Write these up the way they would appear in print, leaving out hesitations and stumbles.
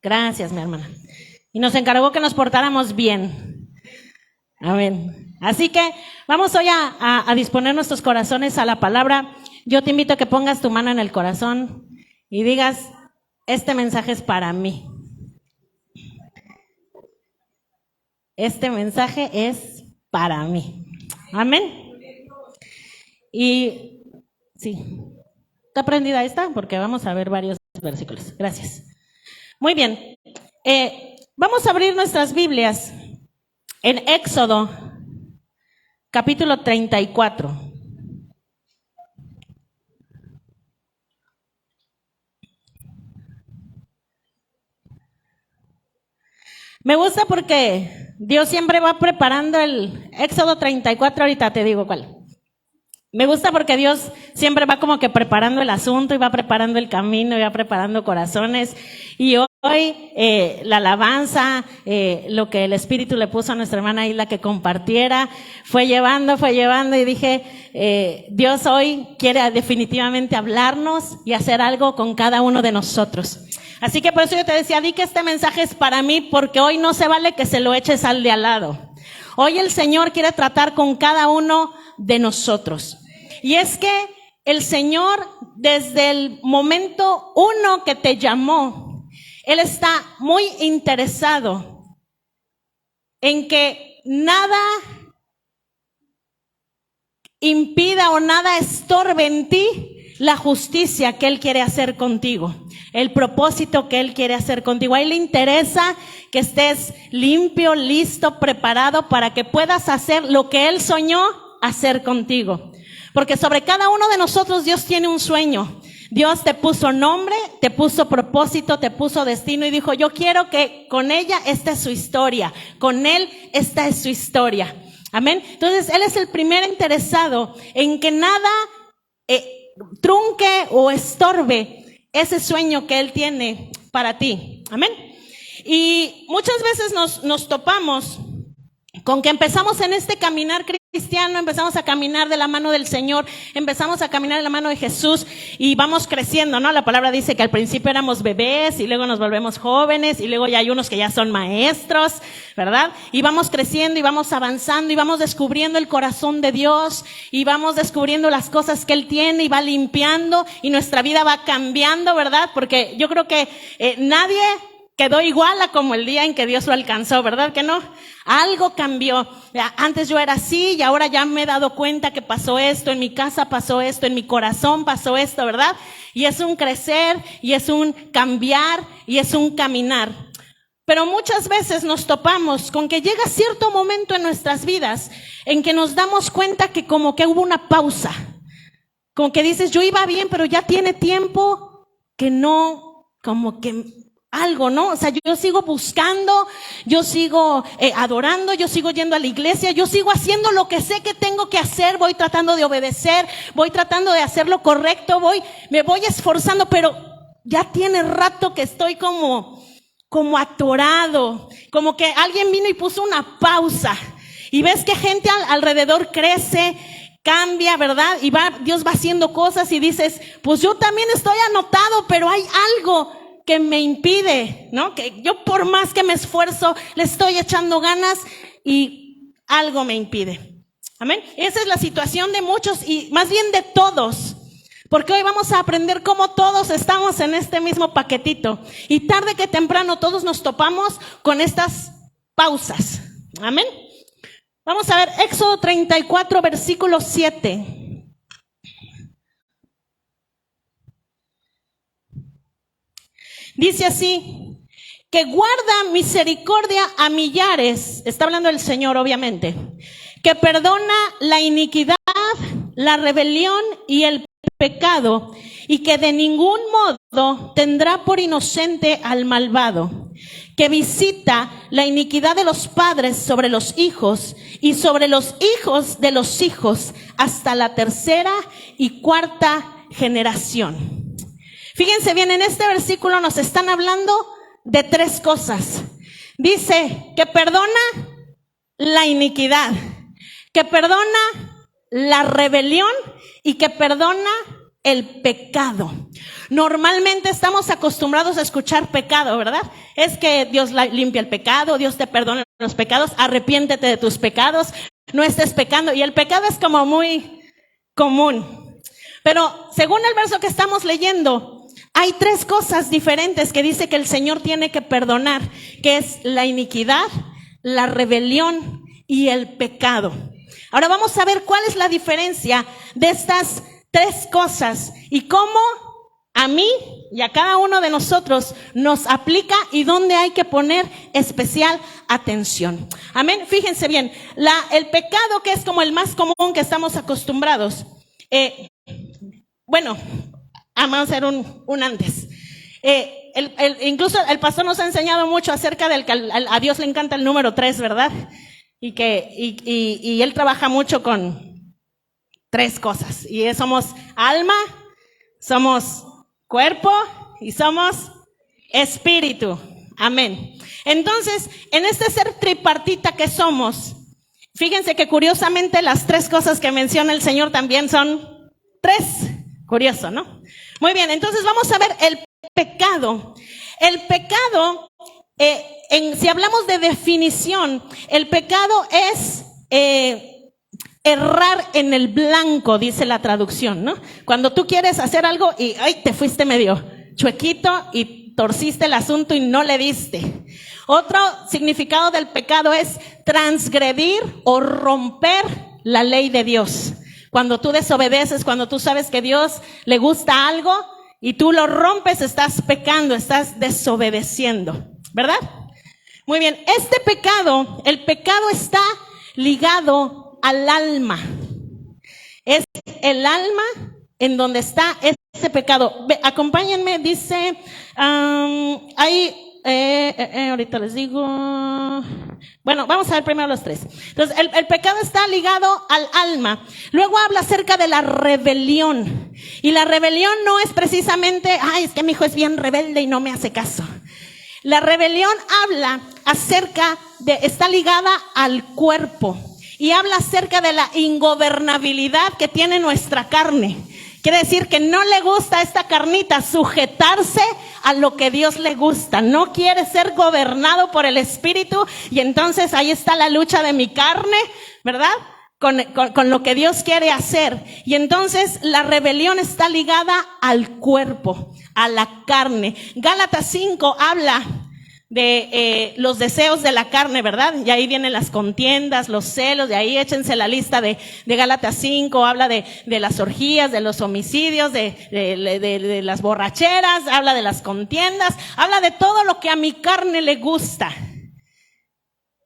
Gracias, mi hermana. Y nos encargó que nos portáramos bien. Amén. Así que vamos hoy a disponer nuestros corazones a la palabra. Yo te invito a que pongas tu mano en el corazón y digas, este mensaje es para mí. Este mensaje es para mí. Amén. Y sí, ¿está prendida esta? Porque vamos a ver varios versículos. Gracias. Muy bien. Vamos a abrir nuestras Biblias en Éxodo, capítulo 34. Me gusta porque Dios siempre va preparando el Éxodo 34, ahorita te digo cuál. Me gusta porque Dios siempre va como que preparando el asunto y va preparando el camino y va preparando corazones. Y hoy la alabanza, lo que el Espíritu le puso a nuestra hermana Isla que compartiera, fue llevando y dije, Dios hoy quiere definitivamente hablarnos y hacer algo con cada uno de nosotros. Así que por eso yo te decía, di que este mensaje es para mí, porque hoy no se vale que se lo eches al de al lado. Hoy el Señor quiere tratar con cada uno de nosotros. Y es que el Señor, desde el momento uno que te llamó, Él está muy interesado en que nada impida o nada estorbe en ti la justicia que Él quiere hacer contigo, el propósito que Él quiere hacer contigo. A Él le interesa que estés limpio, listo, preparado para que puedas hacer lo que Él soñó hacer contigo. Porque sobre cada uno de nosotros Dios tiene un sueño. Dios te puso nombre, te puso propósito, te puso destino y dijo, yo quiero que con ella esta es su historia, con él esta es su historia. Amén. Entonces Él es el primer interesado en que nada trunque o estorbe ese sueño que Él tiene para ti. Amén. Y muchas veces nos topamos con que empezamos en este caminar cristiano, empezamos a caminar de la mano del Señor, empezamos a caminar de la mano de Jesús y vamos creciendo, ¿no? La palabra dice que al principio éramos bebés y luego nos volvemos jóvenes y luego ya hay unos que ya son maestros, ¿verdad? Y vamos creciendo y vamos avanzando y vamos descubriendo el corazón de Dios y vamos descubriendo las cosas que Él tiene y va limpiando y nuestra vida va cambiando, ¿verdad? Porque yo creo que nadie quedó igual a como el día en que Dios lo alcanzó, ¿verdad que no? Algo cambió. Antes yo era así y ahora ya me he dado cuenta que pasó esto, en mi casa pasó esto, en mi corazón pasó esto, ¿verdad? Y es un crecer, y es un cambiar, y es un caminar. Pero muchas veces nos topamos con que llega cierto momento en nuestras vidas en que nos damos cuenta que como que hubo una pausa. Como que dices, yo iba bien, pero ya tiene tiempo que no, como que algo, ¿no? O sea, yo sigo buscando, yo sigo adorando, yo sigo yendo a la iglesia, yo sigo haciendo lo que sé que tengo que hacer, voy tratando de obedecer, voy tratando de hacer lo correcto, me voy esforzando, pero ya tiene rato que estoy como atorado, como que alguien vino y puso una pausa. Y ves que gente alrededor crece, cambia, ¿verdad? Y Dios va haciendo cosas y dices, pues yo también estoy anotado, pero hay algo que me impide, ¿no? Que yo por más que me esfuerzo, le estoy echando ganas y algo me impide. Amén. Esa es la situación de muchos y más bien de todos. Porque hoy vamos a aprender cómo todos estamos en este mismo paquetito. Y tarde que temprano todos nos topamos con estas pausas. Amén. Vamos a ver Éxodo 34, versículo 7. Dice así, que guarda misericordia a millares, está hablando el Señor obviamente, que perdona la iniquidad, la rebelión y el pecado, y que de ningún modo tendrá por inocente al malvado, que visita la iniquidad de los padres sobre los hijos y sobre los hijos de los hijos hasta la tercera y cuarta generación. Fíjense bien, en este versículo nos están hablando de tres cosas. Dice que perdona la iniquidad, que perdona la rebelión y que perdona el pecado. Normalmente estamos acostumbrados a escuchar pecado, ¿verdad? Es que Dios limpia el pecado, Dios te perdona los pecados, arrepiéntete de tus pecados, no estés pecando. Y el pecado es como muy común. Pero según el verso que estamos leyendo, hay 3 cosas diferentes que dice que el Señor tiene que perdonar, que es la iniquidad, la rebelión y el pecado. Ahora vamos a ver cuál es la diferencia de estas 3 cosas y cómo a mí y a cada uno de nosotros nos aplica y dónde hay que poner especial atención. Amén. Fíjense bien, el pecado, que es como el más común que estamos acostumbrados. Vamos a hacer un antes. Incluso el pastor nos ha enseñado mucho acerca del que a Dios le encanta el número 3, ¿verdad? Y él trabaja mucho con 3 cosas. Y somos alma, somos cuerpo y somos espíritu. Amén. Entonces, en este ser tripartita que somos, fíjense que curiosamente las 3 cosas que menciona el Señor también son 3. Curioso, ¿no? Muy bien, entonces vamos a ver el pecado. El pecado, si hablamos de definición, el pecado es errar en el blanco, dice la traducción, ¿no? Cuando tú quieres hacer algo y te fuiste medio chuequito y torciste el asunto y no le diste. Otro significado del pecado es transgredir o romper la ley de Dios. Cuando tú desobedeces, cuando tú sabes que Dios le gusta algo y tú lo rompes, estás pecando, estás desobedeciendo, ¿verdad? Muy bien, el pecado está ligado al alma. Es el alma en donde está ese pecado. Acompáñenme, dice, ahorita les digo. Bueno, vamos a ver primero los 3. Entonces, el pecado está ligado al alma. Luego habla acerca de la rebelión. Y la rebelión no es precisamente, es que mi hijo es bien rebelde y no me hace caso. La rebelión está ligada al cuerpo. Y habla acerca de la ingobernabilidad que tiene nuestra carne. Quiere decir que no le gusta a esta carnita sujetarse a lo que Dios le gusta. No quiere ser gobernado por el Espíritu. Y entonces ahí está la lucha de mi carne, ¿verdad? Con lo que Dios quiere hacer. Y entonces la rebelión está ligada al cuerpo, a la carne. Gálatas 5 habla de los deseos de la carne, ¿verdad? Y ahí vienen las contiendas, los celos, de ahí échense la lista de Gálatas 5, habla de las orgías, de los homicidios, de las borracheras, habla de las contiendas, habla de todo lo que a mi carne le gusta.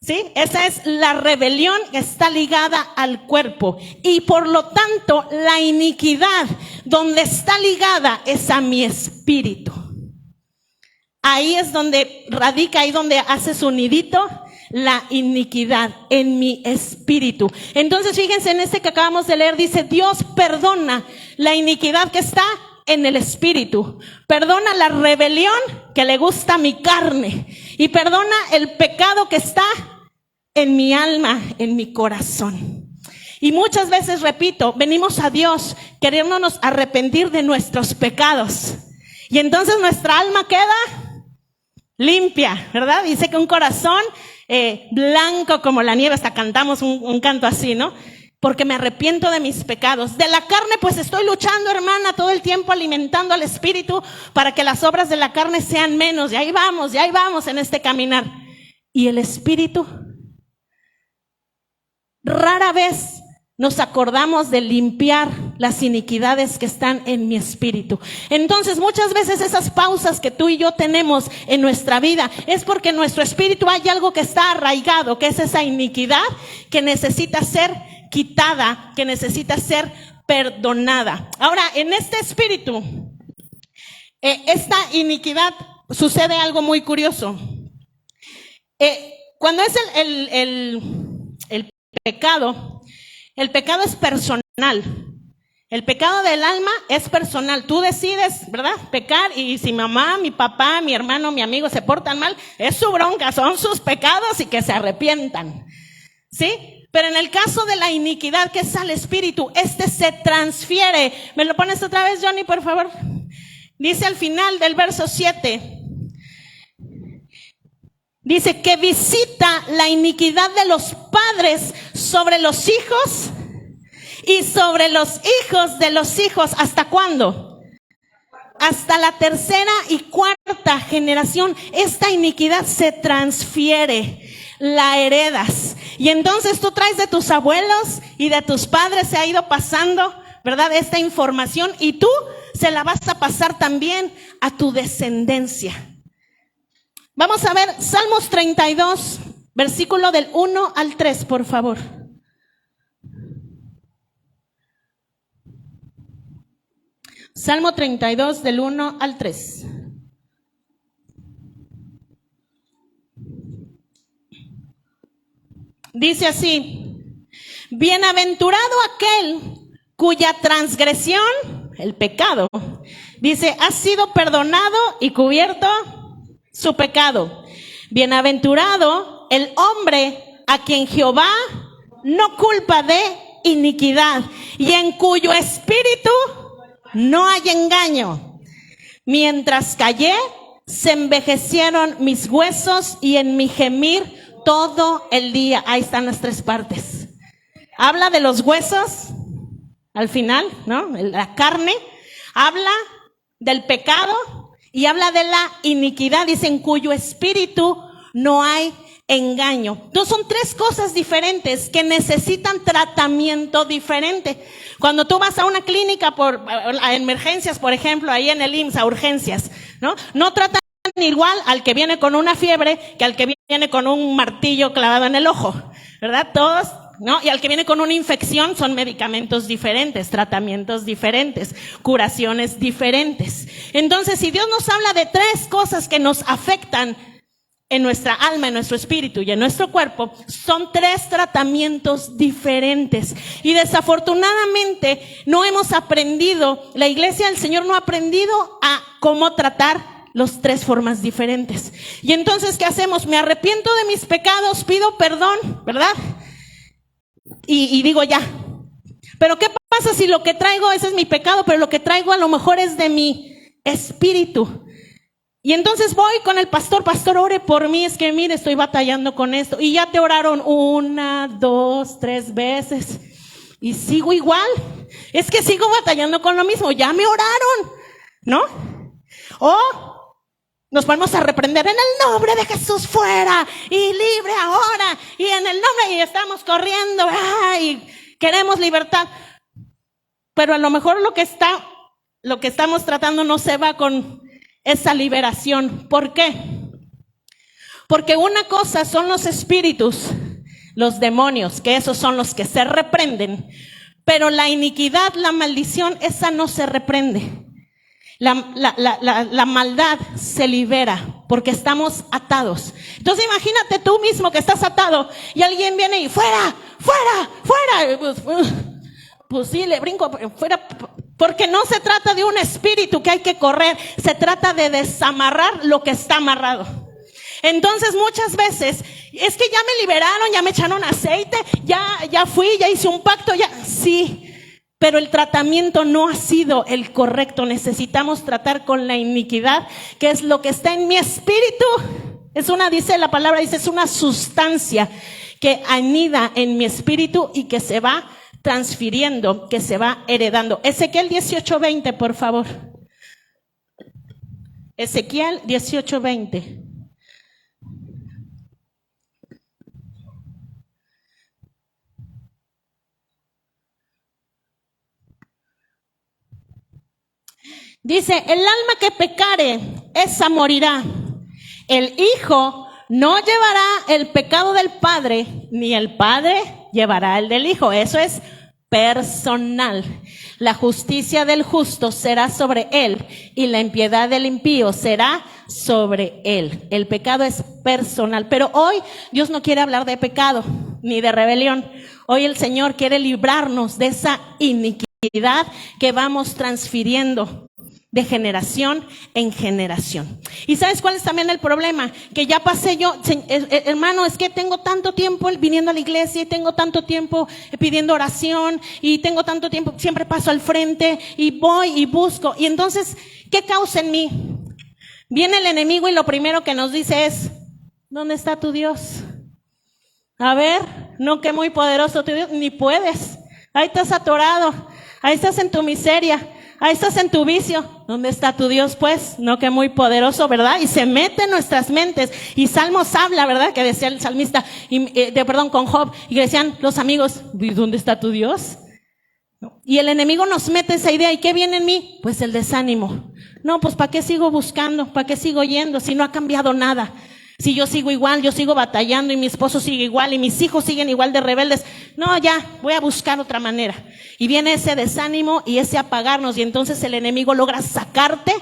¿Sí? Esa es la rebelión que está ligada al cuerpo. Y por lo tanto, la iniquidad, donde está ligada, es a mi espíritu. Ahí es donde radica, ahí donde hace su nidito la iniquidad, en mi espíritu. Entonces, fíjense en este que acabamos de leer, dice, Dios perdona la iniquidad que está en el espíritu. Perdona la rebelión que le gusta a mi carne. Y perdona el pecado que está en mi alma, en mi corazón. Y muchas veces, repito, venimos a Dios queriéndonos arrepentir de nuestros pecados. Y entonces nuestra alma queda limpia, ¿verdad? Dice que un corazón blanco como la nieve, hasta cantamos un canto así, ¿no? Porque me arrepiento de mis pecados. De la carne, pues estoy luchando, hermana, todo el tiempo alimentando al espíritu para que las obras de la carne sean menos. Y ahí vamos en este caminar. Y el espíritu, rara vez nos acordamos de limpiar las iniquidades que están en mi espíritu. Entonces, muchas veces esas pausas que tú y yo tenemos en nuestra vida es porque en nuestro espíritu hay algo que está arraigado, que es esa iniquidad que necesita ser quitada, que necesita ser perdonada. Ahora, en este espíritu, esta iniquidad, sucede algo muy curioso. Cuando es el pecado, el pecado es personal. El pecado del alma es personal. Tú decides, ¿verdad? Pecar, y si mi mamá, mi papá, mi hermano, mi amigo se portan mal, es su bronca, son sus pecados y que se arrepientan. ¿Sí? Pero en el caso de la iniquidad, que es al espíritu, este se transfiere. ¿Me lo pones otra vez, Johnny, por favor? Dice al final del verso 7. Dice que visita la iniquidad de los padres sobre los hijos y sobre los hijos de los hijos. ¿Hasta cuándo? Hasta la tercera y cuarta generación. Esta iniquidad se transfiere, la heredas. Y entonces tú traes de tus abuelos y de tus padres, se ha ido pasando, ¿verdad?, esta información, y tú se la vas a pasar también a tu descendencia. Vamos a ver Salmos 32, versículo del 1 al 3, por favor. Salmo 32, del 1 al 3. Dice así: bienaventurado aquel cuya transgresión, el pecado, dice, ha sido perdonado y cubierto su pecado. Bienaventurado el hombre a quien Jehová no culpa de iniquidad y en cuyo espíritu no hay engaño. Mientras callé, se envejecieron mis huesos y en mi gemir todo el día. Ahí están las tres partes. Habla de los huesos al final, ¿no? La carne. Habla del pecado y habla de la iniquidad. Dice, en cuyo espíritu no hay engaño. Entonces son tres cosas diferentes que necesitan tratamiento diferente. Cuando tú vas a una clínica a emergencias, por ejemplo, ahí en el IMSS, a urgencias, no tratan igual al que viene con una fiebre que al que viene con un martillo clavado en el ojo, ¿verdad? Todos, ¿no? Y al que viene con una infección son medicamentos diferentes, tratamientos diferentes, curaciones diferentes. Entonces, si Dios nos habla de tres cosas que nos afectan en nuestra alma, en nuestro espíritu y en nuestro cuerpo, son tres tratamientos diferentes. Y desafortunadamente no hemos aprendido, la iglesia del Señor no ha aprendido a cómo tratar las tres formas diferentes. Y entonces, ¿qué hacemos? Me arrepiento de mis pecados, pido perdón, ¿verdad? Y digo ya. Pero ¿qué pasa si lo que traigo, ese es mi pecado, pero lo que traigo a lo mejor es de mi espíritu? Y entonces voy con el pastor, ore por mí, es que mire, estoy batallando con esto. Y ya te oraron 1, 2, 3 veces. Y sigo igual. Es que sigo batallando con lo mismo, ya me oraron, ¿no? O nos ponemos a reprender en el nombre de Jesús, fuera y libre ahora, y en el nombre, y estamos corriendo, y queremos libertad. Pero a lo mejor lo que estamos tratando no se va con esa liberación. ¿Por qué? Porque una cosa son los espíritus, los demonios, que esos son los que se reprenden, pero la iniquidad, la maldición, esa no se reprende. La maldad se libera porque estamos atados. Entonces imagínate tú mismo que estás atado y alguien viene y fuera. Pues sí, le brinco fuera, porque no se trata de un espíritu que hay que correr, se trata de desamarrar lo que está amarrado. Entonces muchas veces, es que ya me liberaron, ya me echaron aceite, ya fui, ya hice un pacto, sí. Pero el tratamiento no ha sido el correcto. Necesitamos tratar con la iniquidad, que es lo que está en mi espíritu. Dice la palabra, es una sustancia que anida en mi espíritu y que se va transfiriendo, que se va heredando. Ezequiel 18:20, por favor. Ezequiel 18:20. Dice, el alma que pecare, esa morirá. El hijo no llevará el pecado del padre, ni el padre llevará el del hijo. Eso es personal. La justicia del justo será sobre él y la impiedad del impío será sobre él. El pecado es personal. Pero hoy Dios no quiere hablar de pecado ni de rebelión. Hoy el Señor quiere librarnos de esa iniquidad que vamos transfiriendo de generación en generación. ¿Y sabes cuál es también el problema? Que ya pasé yo, hermano, es que tengo tanto tiempo viniendo a la iglesia y tengo tanto tiempo pidiendo oración y tengo tanto tiempo, siempre paso al frente y voy y busco. Y entonces, ¿qué causa en mí? Viene el enemigo y lo primero que nos dice es, ¿dónde está tu Dios? A ver, no que muy poderoso tu Dios, ni puedes. Ahí estás atorado, ahí estás en tu miseria. Ahí estás en tu vicio. ¿Dónde está tu Dios, pues? No que muy poderoso, ¿verdad? Y se mete en nuestras mentes. Y Salmos habla, ¿verdad? Que decía el salmista, con Job, y que decían los amigos, ¿dónde está tu Dios? Y el enemigo nos mete esa idea. ¿Y qué viene en mí? Pues el desánimo. No, pues ¿para qué sigo buscando? ¿Para qué sigo yendo? Si no ha cambiado nada. Si yo sigo igual, yo sigo batallando y mi esposo sigue igual y mis hijos siguen igual de rebeldes. No, ya, voy a buscar otra manera. Y viene ese desánimo y ese apagarnos y entonces el enemigo logra sacarte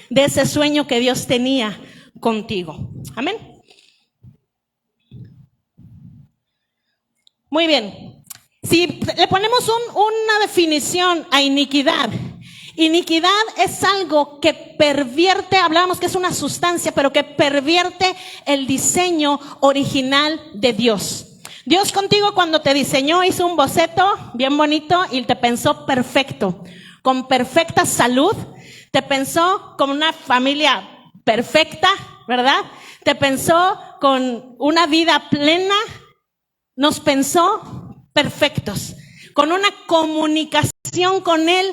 de ese sueño que Dios tenía contigo. Amén. Muy bien. Si le ponemos una definición a iniquidad. Iniquidad es algo que pervierte, hablábamos que es una sustancia, pero que pervierte el diseño original de Dios. Dios contigo cuando te diseñó hizo un boceto bien bonito y te pensó perfecto, con perfecta salud, te pensó con una familia perfecta, ¿verdad? Te pensó con una vida plena, nos pensó perfectos, con una comunicación con Él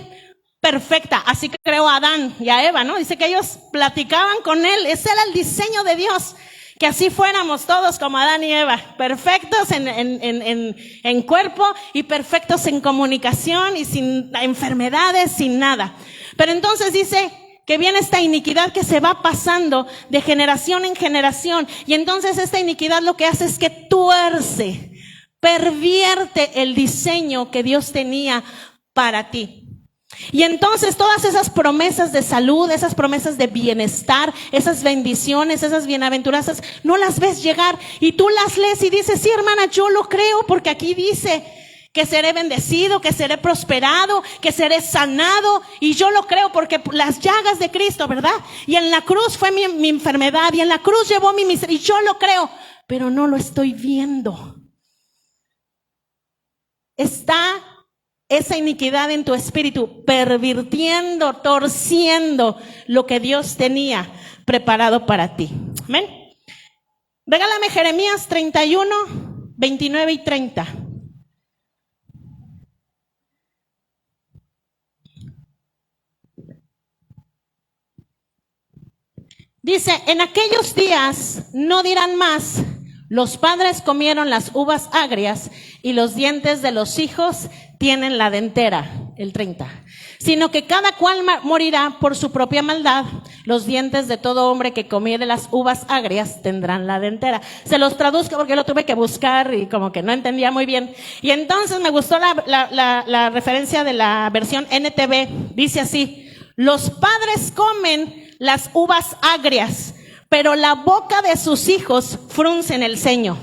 perfecta. Así que creó a Adán y a Eva, ¿no? Dice que ellos platicaban con Él. Ese era el diseño de Dios. Que así fuéramos todos como Adán y Eva. Perfectos en cuerpo y perfectos en comunicación y sin enfermedades, sin nada. Pero entonces dice que viene esta iniquidad que se va pasando de generación en generación. Y entonces esta iniquidad lo que hace es que tuerce, pervierte el diseño que Dios tenía para ti. Y entonces todas esas promesas de salud, esas promesas de bienestar, esas bendiciones, esas bienaventuranzas, no las ves llegar y tú las lees y dices, sí, hermana, yo lo creo porque aquí dice que seré bendecido, que seré prosperado, que seré sanado y yo lo creo porque las llagas de Cristo, ¿verdad? Y en la cruz fue mi enfermedad y en la cruz llevó mi miseria y yo lo creo, pero no lo estoy viendo. Está esa iniquidad en tu espíritu, pervirtiendo, torciendo lo que Dios tenía preparado para ti. Amén. Regálame Jeremías 31, 29 y 30. Dice, en aquellos días no dirán más, los padres comieron las uvas agrias y los dientes de los hijos tienen la dentera, el 30. Sino que cada cual morirá por su propia maldad. Los dientes de todo hombre que comiere las uvas agrias tendrán la dentera. Se los traduzco porque lo tuve que buscar y como que no entendía muy bien. Y entonces me gustó la referencia de la versión NTV. Dice así, los padres comen las uvas agrias, pero la boca de sus hijos fruncen el ceño.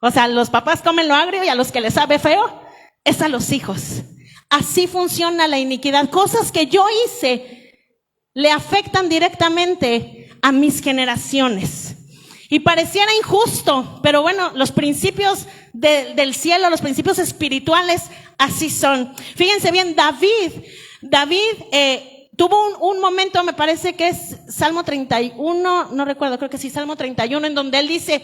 O sea, los papás comen lo agrio y a los que les sabe feo, es a los hijos. Así funciona la iniquidad. Cosas que yo hice le afectan directamente a mis generaciones. Y pareciera injusto, pero bueno, los principios del cielo, los principios espirituales, así son. Fíjense bien, David tuvo un momento, me parece que es Salmo 31, no recuerdo, creo que sí, Salmo 31, en donde él dice,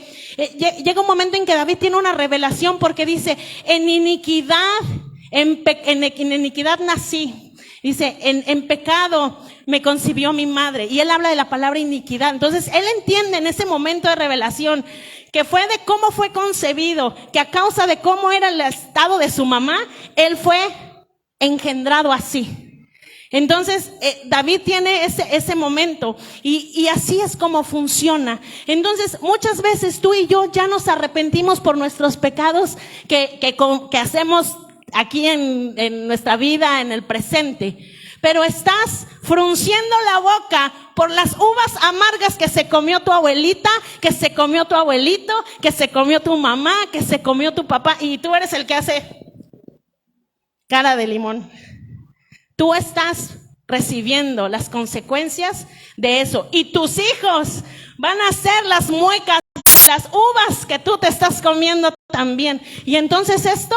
llega un momento en que David tiene una revelación porque dice, en iniquidad nací. Dice, en pecado me concibió mi madre. Y él habla de la palabra iniquidad. Entonces, él entiende en ese momento de revelación que fue de cómo fue concebido, que a causa de cómo era el estado de su mamá, él fue engendrado así. Entonces, David tiene ese momento y así es como funciona. Entonces, muchas veces tú y yo ya nos arrepentimos por nuestros pecados que hacemos aquí en nuestra vida, en el presente. Pero estás frunciendo la boca por las uvas amargas que se comió tu abuelita, que se comió tu abuelito, que se comió tu mamá, que se comió tu papá, y tú eres el que hace cara de limón. Tú estás recibiendo las consecuencias de eso. Y tus hijos van a ser las muecas, las uvas que tú te estás comiendo también. Y entonces esto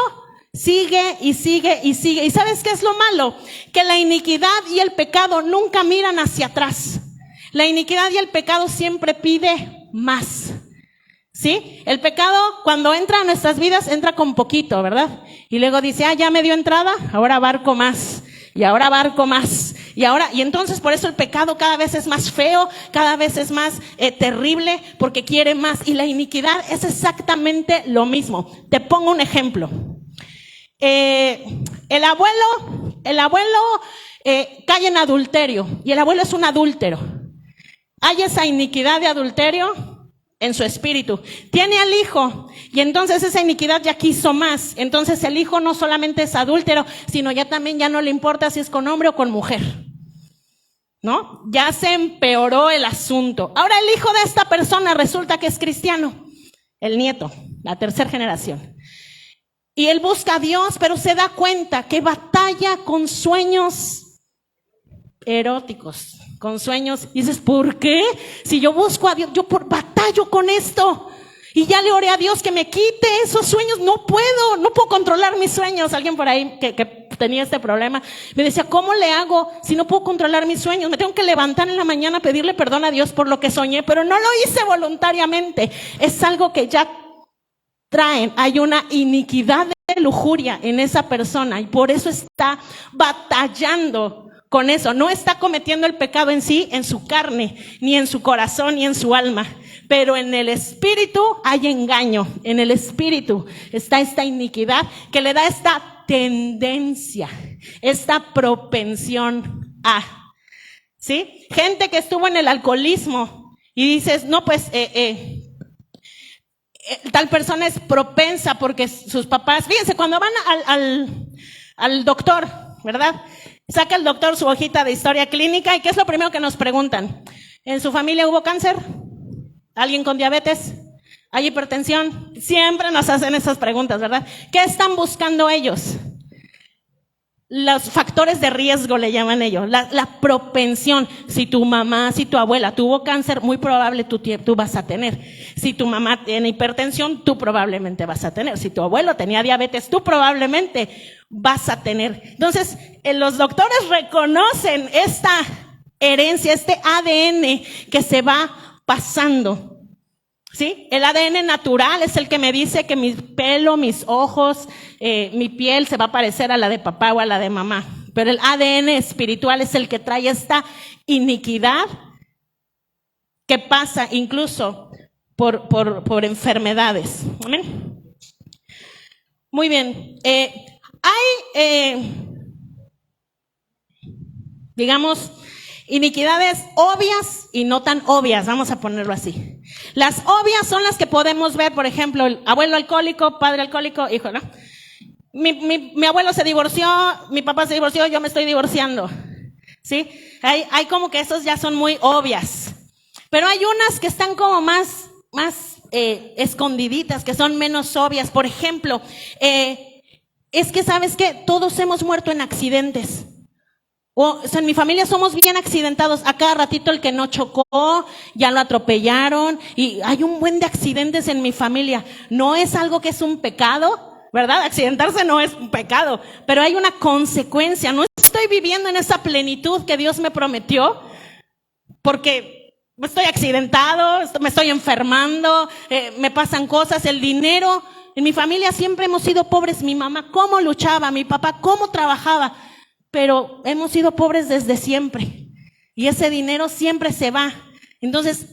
sigue y sigue y sigue. ¿Y sabes qué es lo malo? Que la iniquidad y el pecado nunca miran hacia atrás. La iniquidad y el pecado siempre pide más. ¿Sí? El pecado cuando entra a nuestras vidas entra con poquito, ¿verdad? Y luego dice, ya me dio entrada, ahora abarco más. Y ahora abarco más. Y entonces por eso el pecado cada vez es más feo, cada vez es más terrible, porque quiere más. Y la iniquidad es exactamente lo mismo. Te pongo un ejemplo. El abuelo cae en adulterio, y el abuelo es un adúltero. Hay esa iniquidad de adulterio en su espíritu. Tiene al hijo, y entonces esa iniquidad ya quiso más. Entonces el hijo no solamente es adúltero, sino ya no le importa si es con hombre o con mujer, ¿no? Ya se empeoró el asunto. Ahora el hijo de esta persona resulta que es cristiano, el nieto, la tercera generación. Y él busca a Dios, pero se da cuenta que batalla con sueños eróticos, con sueños. Y dices, ¿por qué? Si yo busco a Dios, yo batallo con esto. Y ya le oré a Dios que me quite esos sueños. No puedo controlar mis sueños. Alguien por ahí que tenía este problema me decía, ¿cómo le hago si no puedo controlar mis sueños? Me tengo que levantar en la mañana a pedirle perdón a Dios por lo que soñé, pero no lo hice voluntariamente. Es algo que ya traen. Hay una iniquidad de lujuria en esa persona y por eso está batallando con eso. No está cometiendo el pecado en sí, en su carne, ni en su corazón, ni en su alma. Pero en el espíritu hay engaño. En el espíritu está esta iniquidad que le da esta tendencia, esta propensión a. ¿Sí? Gente que estuvo en el alcoholismo y dices, no, pues, tal persona es propensa porque sus papás, fíjense, cuando van al doctor, ¿verdad? Saca el doctor su hojita de historia clínica y ¿qué es lo primero que nos preguntan? ¿En su familia hubo cáncer? ¿Alguien con diabetes? ¿Hay hipertensión? Siempre nos hacen esas preguntas, ¿verdad? ¿Qué están buscando ellos? Los factores de riesgo le llaman ellos, la propensión. Si tu mamá, si tu abuela tuvo cáncer, muy probable tú vas a tener. Si tu mamá tiene hipertensión, tú probablemente vas a tener. Si tu abuelo tenía diabetes, tú probablemente vas a tener. Entonces, los doctores reconocen esta herencia, este ADN que se va pasando. ¿Sí? El ADN natural es el que me dice que mi pelo, mis ojos, mi piel se va a parecer a la de papá o a la de mamá. Pero el ADN espiritual es el que trae esta iniquidad que pasa incluso por enfermedades. ¿Amén? Muy bien. Hay, digamos, iniquidades obvias y no tan obvias, vamos a ponerlo así. Las obvias son las que podemos ver, por ejemplo, el abuelo alcohólico, padre alcohólico, hijo, ¿no? Mi abuelo se divorció, mi papá se divorció, yo me estoy divorciando, ¿sí? Hay como que esos ya son muy obvias. Pero hay unas que están como más escondiditas, que son menos obvias. Por ejemplo, es que ¿sabes qué? Todos hemos muerto en accidentes. O sea, en mi familia somos bien accidentados. A cada ratito el que no chocó, ya lo atropellaron. Y hay un buen de accidentes en mi familia. No es algo que es un pecado, ¿verdad? Accidentarse no es un pecado, pero hay una consecuencia. No estoy viviendo en esa plenitud que Dios me prometió, porque estoy accidentado, me estoy enfermando, me pasan cosas, el dinero. En mi familia siempre hemos sido pobres. Mi mamá, ¿cómo luchaba? Mi papá, ¿cómo trabajaba? Pero hemos sido pobres desde siempre y ese dinero siempre se va. Entonces,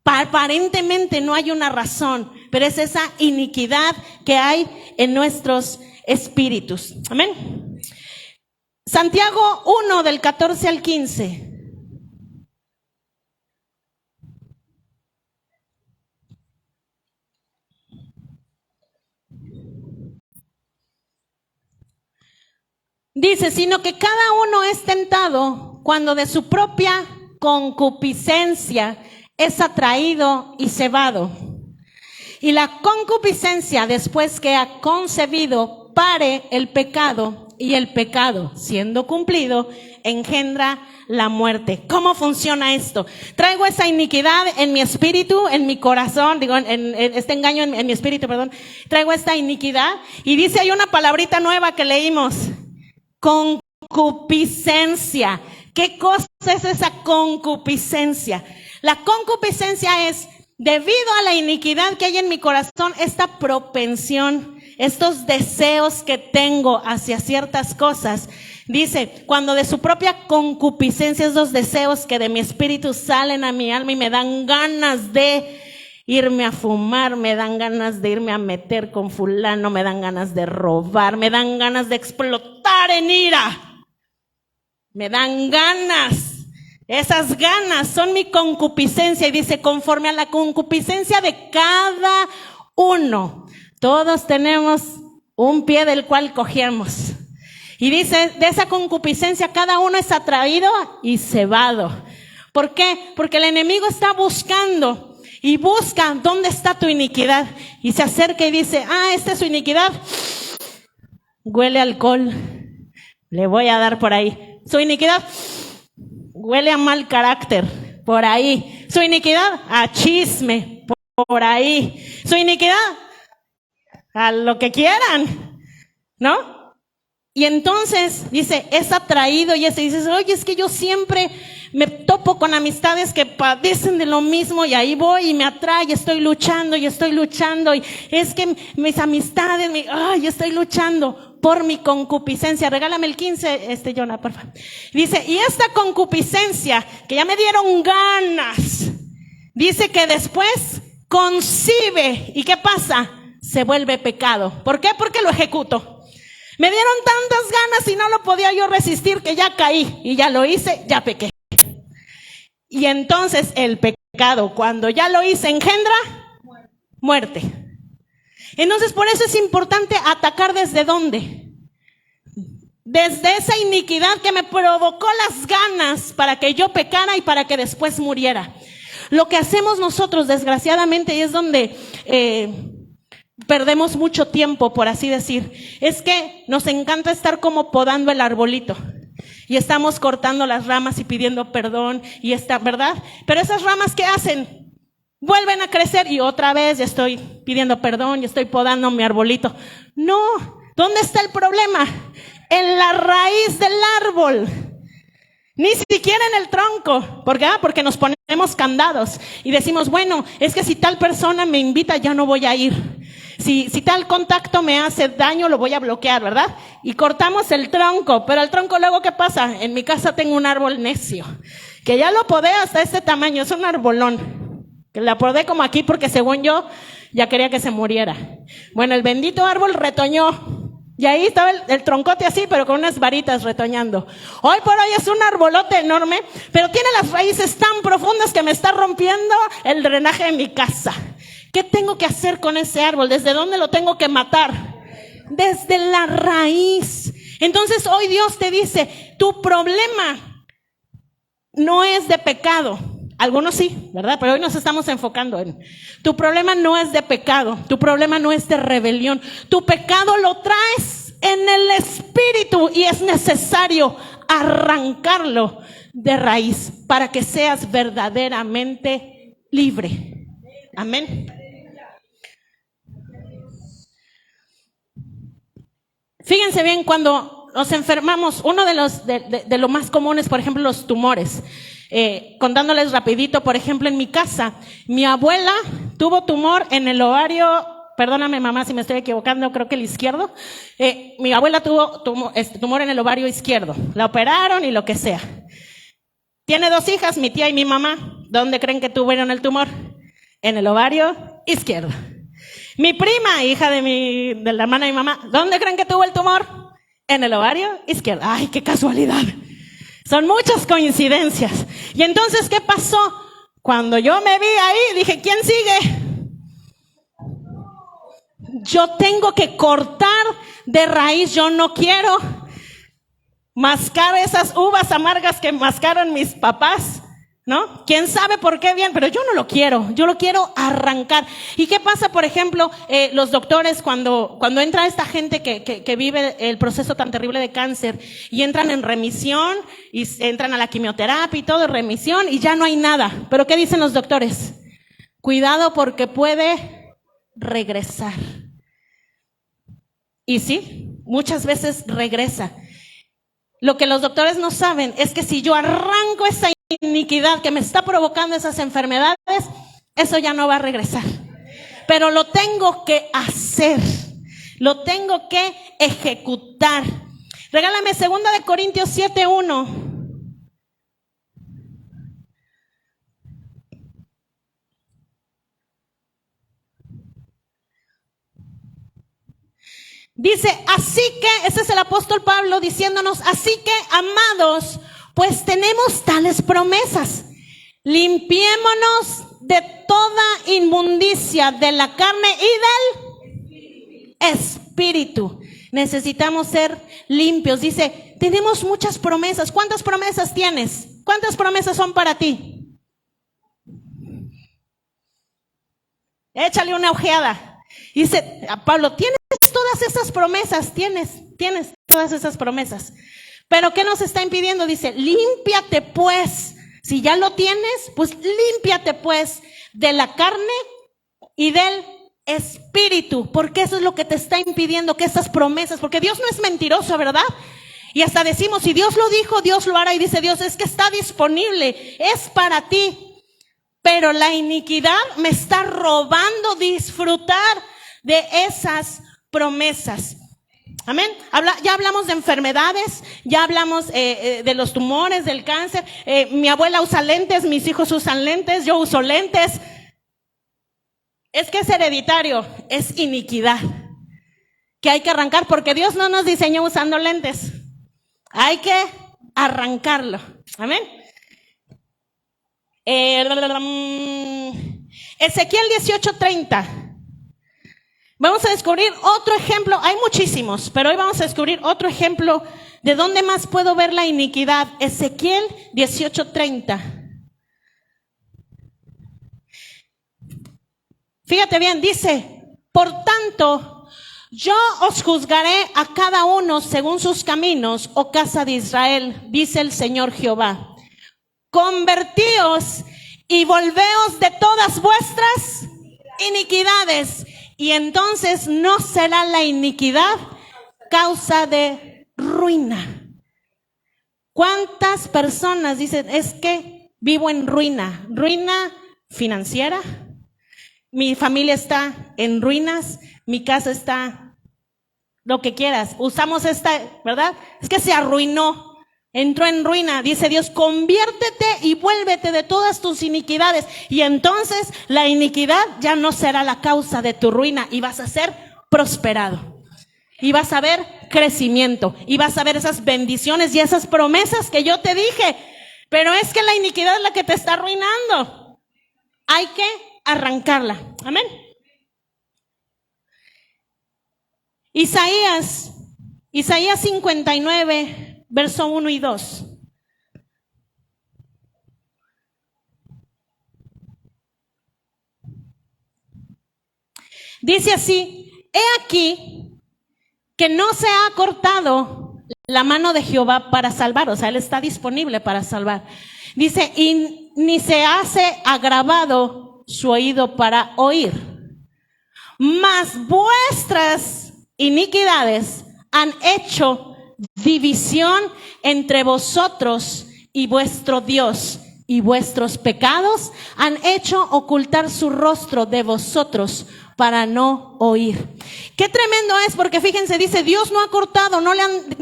aparentemente no hay una razón, pero es esa iniquidad que hay en nuestros espíritus. Amén. Santiago 1 del 14 al 15. Dice, sino que cada uno es tentado cuando de su propia concupiscencia es atraído y cebado. Y la concupiscencia, después que ha concebido, pare el pecado. y el pecado, siendo cumplido, engendra la muerte. ¿Cómo funciona esto? Traigo esa iniquidad en mi espíritu, en mi corazón, en este engaño en mi espíritu, perdón. Traigo esta iniquidad y dice, hay una palabrita nueva que leímos, concupiscencia. ¿Qué cosa es esa concupiscencia? La concupiscencia es, debido a la iniquidad que hay en mi corazón, esta propensión, estos deseos que tengo hacia ciertas cosas. Dice, cuando de su propia concupiscencia, esos deseos que de mi espíritu salen a mi alma y me dan ganas de irme a fumar, me dan ganas de irme a meter con fulano, me dan ganas de robar, me dan ganas de explotar en ira. Me dan ganas. Esas ganas son mi concupiscencia. Y dice, conforme a la concupiscencia de cada uno. Todos tenemos un pie del cual cogemos. Y dice, de esa concupiscencia cada uno es atraído y cebado. ¿Por qué? Porque el enemigo está buscando y busca dónde está tu iniquidad. Y se acerca y dice, esta es su iniquidad. Huele a alcohol. Le voy a dar por ahí. Su iniquidad huele a mal carácter, por ahí. Su iniquidad a chisme, por ahí. Su iniquidad a lo que quieran, ¿no? Y entonces dice, es atraído y dices, oye, es que yo siempre me topo con amistades que padecen de lo mismo y ahí voy y me atrae, estoy luchando y es que mis amistades, estoy luchando por mi concupiscencia. Regálame el 15, Jonah, por favor. Dice, y esta concupiscencia, que ya me dieron ganas, dice que después concibe. ¿Y qué pasa? Se vuelve pecado. ¿Por qué? Porque lo ejecuto. Me dieron tantas ganas y no lo podía yo resistir que ya caí. Y ya lo hice, ya pequé. Y entonces el pecado, cuando ya lo hice, engendra muerte. Entonces por eso es importante atacar desde dónde. Desde esa iniquidad que me provocó las ganas para que yo pecara y para que después muriera. Lo que hacemos nosotros, desgraciadamente, y es donde perdemos mucho tiempo, por así decir, es que nos encanta estar como podando el arbolito. Y estamos cortando las ramas y pidiendo perdón, ¿verdad? Pero esas ramas, ¿qué hacen? Vuelven a crecer y otra vez ya estoy pidiendo perdón, ya estoy podando mi arbolito. No, ¿dónde está el problema? En la raíz del árbol. Ni siquiera en el tronco. ¿Por qué? Porque nos ponemos candados y decimos, bueno, es que si tal persona me invita ya no voy a ir. Si tal contacto me hace daño lo voy a bloquear, ¿verdad? Y cortamos el tronco, pero el tronco luego ¿qué pasa? En mi casa tengo un árbol necio, que ya lo podé hasta este tamaño, es un arbolón. Que la podé como aquí porque según yo ya quería que se muriera. Bueno, el bendito árbol retoñó. Y ahí estaba el troncote así, pero con unas varitas retoñando. Hoy por hoy es un arbolote enorme, pero tiene las raíces tan profundas que me está rompiendo el drenaje de mi casa. ¿Qué tengo que hacer con ese árbol? ¿Desde dónde lo tengo que matar? Desde la raíz. Entonces hoy Dios te dice, tu problema no es de pecado. Algunos sí, ¿verdad? Pero hoy nos estamos enfocando en tu problema no es de pecado, tu problema no es de rebelión, tu pecado lo traes en el espíritu y es necesario arrancarlo de raíz para que seas verdaderamente libre. Amén. Fíjense bien, cuando nos enfermamos, uno de los de lo más comunes, por ejemplo, los tumores. Contándoles rapidito, por ejemplo, en mi casa, mi abuela tuvo tumor en el ovario, perdóname mamá si me estoy equivocando, creo que el izquierdo. Mi abuela tuvo tumor en el ovario izquierdo, la operaron y lo que sea. Tiene 2 hijas, mi tía y mi mamá. ¿Dónde creen que tuvieron el tumor? En el ovario izquierdo. Mi prima, hija de la hermana de mi mamá, ¿dónde creen que tuvo el tumor? En el ovario izquierdo. ¡Ay, qué casualidad! Son muchas coincidencias. Y entonces, ¿qué pasó? Cuando yo me vi ahí, dije, ¿quién sigue? Yo tengo que cortar de raíz. Yo no quiero mascar esas uvas amargas que mascaron mis papás. ¿no? ¿Quién sabe por qué bien? Pero yo no lo quiero, yo lo quiero arrancar. ¿Y qué pasa, por ejemplo, los doctores cuando entra esta gente que vive el proceso tan terrible de cáncer y entran en remisión y entran a la quimioterapia y todo en remisión y ya no hay nada? ¿Pero qué dicen los doctores? Cuidado porque puede regresar. Y sí, muchas veces regresa. Lo que los doctores no saben es que si yo arranco esa iniquidad que me está provocando esas enfermedades, eso ya no va a regresar. Pero lo tengo que hacer, lo tengo que ejecutar. Regálame 2 Corintios 7:1. Dice, así que, ese es el apóstol Pablo diciéndonos, así que, amados, pues tenemos tales promesas. Limpiémonos de toda inmundicia de la carne y del espíritu. Necesitamos ser limpios. Dice, tenemos muchas promesas. ¿Cuántas promesas tienes? ¿Cuántas promesas son para ti? Échale una ojeada. Dice a Pablo, tienes todas esas promesas, tienes todas esas promesas. Pero ¿qué nos está impidiendo? Dice, límpiate pues. Si ya lo tienes, pues límpiate pues de la carne y del espíritu. Porque eso es lo que te está impidiendo que esas promesas, porque Dios no es mentiroso, ¿verdad? Y hasta decimos, si Dios lo dijo, Dios lo hará. Y dice Dios, es que está disponible, es para ti. Pero la iniquidad me está robando disfrutar de esas promesas. Amén. Ya hablamos de enfermedades, ya hablamos de los tumores, del cáncer. Mi abuela usa lentes, mis hijos usan lentes, yo uso lentes. Es que es hereditario, es iniquidad que hay que arrancar, porque Dios no nos diseñó usando lentes. Hay que arrancarlo. Amén. Ezequiel 18:30. Vamos a descubrir otro ejemplo, hay muchísimos, pero hoy vamos a descubrir otro ejemplo de dónde más puedo ver la iniquidad. Ezequiel 18:30. Fíjate bien, dice, por tanto, yo os juzgaré a cada uno según sus caminos, oh casa de Israel, dice el Señor Jehová. Convertíos y volveos de todas vuestras iniquidades, y entonces no será la iniquidad causa de ruina. ¿Cuántas personas dicen, es que vivo en ruina? Ruina financiera, mi familia está en ruinas, mi casa está, lo que quieras, usamos esta, ¿verdad? Es que se arruinó. Entró en ruina. Dice Dios, conviértete y vuélvete de todas tus iniquidades. Y entonces la iniquidad ya no será la causa de tu ruina y vas a ser prosperado. Y vas a ver crecimiento. Y vas a ver esas bendiciones y esas promesas que yo te dije. Pero es que la iniquidad es la que te está arruinando. Hay que arrancarla. Amén. Isaías 59. Verso 1 y 2. Dice así, he aquí que no se ha cortado la mano de Jehová para salvar, o sea, Él está disponible para salvar. Dice, y ni se hace agravado su oído para oír. Mas vuestras iniquidades han hecho división entre vosotros y vuestro Dios, y vuestros pecados han hecho ocultar su rostro de vosotros para no oír. Qué tremendo es, porque fíjense, dice, Dios no ha cortado, no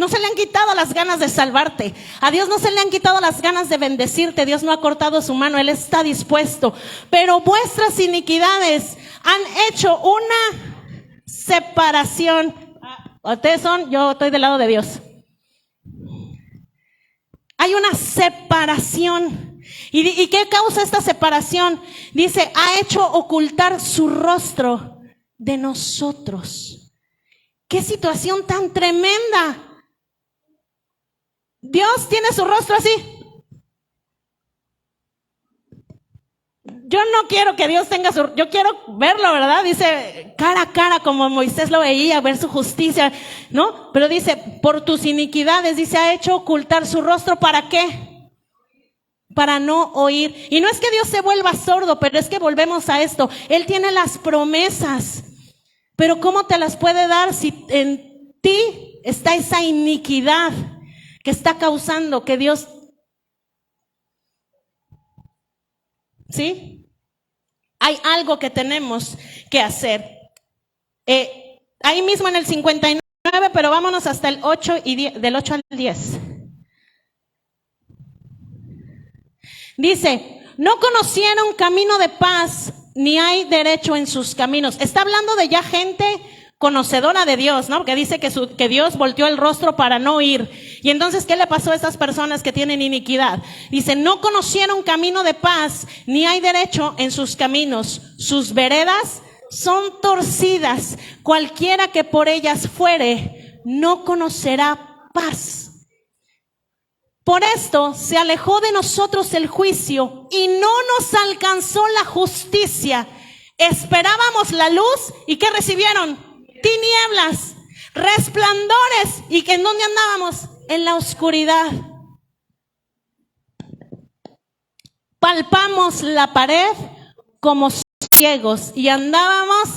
se le han quitado las ganas de salvarte, a Dios no se le han quitado las ganas de bendecirte, Dios no ha cortado su mano, Él está dispuesto, pero vuestras iniquidades han hecho una separación. Ustedes son, yo estoy del lado de Dios. Hay una separación. ¿Y qué causa esta separación? Dice, ha hecho ocultar su rostro de nosotros. ¡Qué situación tan tremenda! Dios tiene su rostro así. Yo no quiero que Dios tenga yo quiero verlo, ¿verdad? Dice, cara a cara, como Moisés lo veía, ver su justicia, ¿no? Pero dice, por tus iniquidades, dice, ha hecho ocultar su rostro, ¿para qué? Para no oír. Y no es que Dios se vuelva sordo, pero es que volvemos a esto. Él tiene las promesas, pero ¿cómo te las puede dar si en ti está esa iniquidad que está causando que Dios... ¿Sí? Hay algo que tenemos que hacer. Ahí mismo en el 59, pero vámonos hasta el 8 y 10, del 8 al 10. Dice, no conocieron camino de paz, ni hay derecho en sus caminos. Está hablando de ya gente conocedora de Dios, ¿no? Porque dice que Dios volteó el rostro para no oír. Y entonces, ¿qué le pasó a estas personas que tienen iniquidad? Dice, no conocieron camino de paz, ni hay derecho en sus caminos. Sus veredas son torcidas. Cualquiera que por ellas fuere, no conocerá paz. Por esto se alejó de nosotros el juicio y no nos alcanzó la justicia. Esperábamos la luz y ¿qué recibieron? Tinieblas, resplandores. ¿Y que en dónde andábamos? En la oscuridad. Palpamos la pared como ciegos y andábamos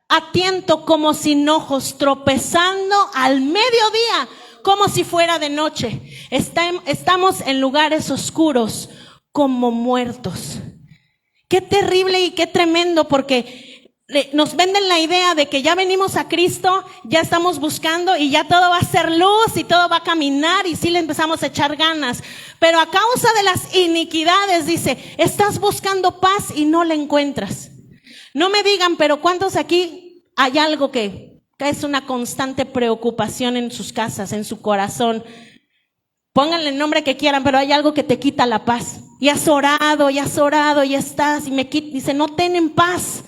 a tiento como sin ojos, tropezando al mediodía como si fuera de noche. Estamos en lugares oscuros como muertos. Qué terrible y qué tremendo, porque nos venden la idea de que ya venimos a Cristo, ya estamos buscando y ya todo va a ser luz y todo va a caminar y sí le empezamos a echar ganas. Pero a causa de las iniquidades, dice, estás buscando paz y no la encuentras. No me digan, pero ¿cuántos aquí hay algo que es una constante preocupación en sus casas, en su corazón? Pónganle el nombre que quieran, pero hay algo que te quita la paz. Y has orado, y estás, y dice, no tienen paz.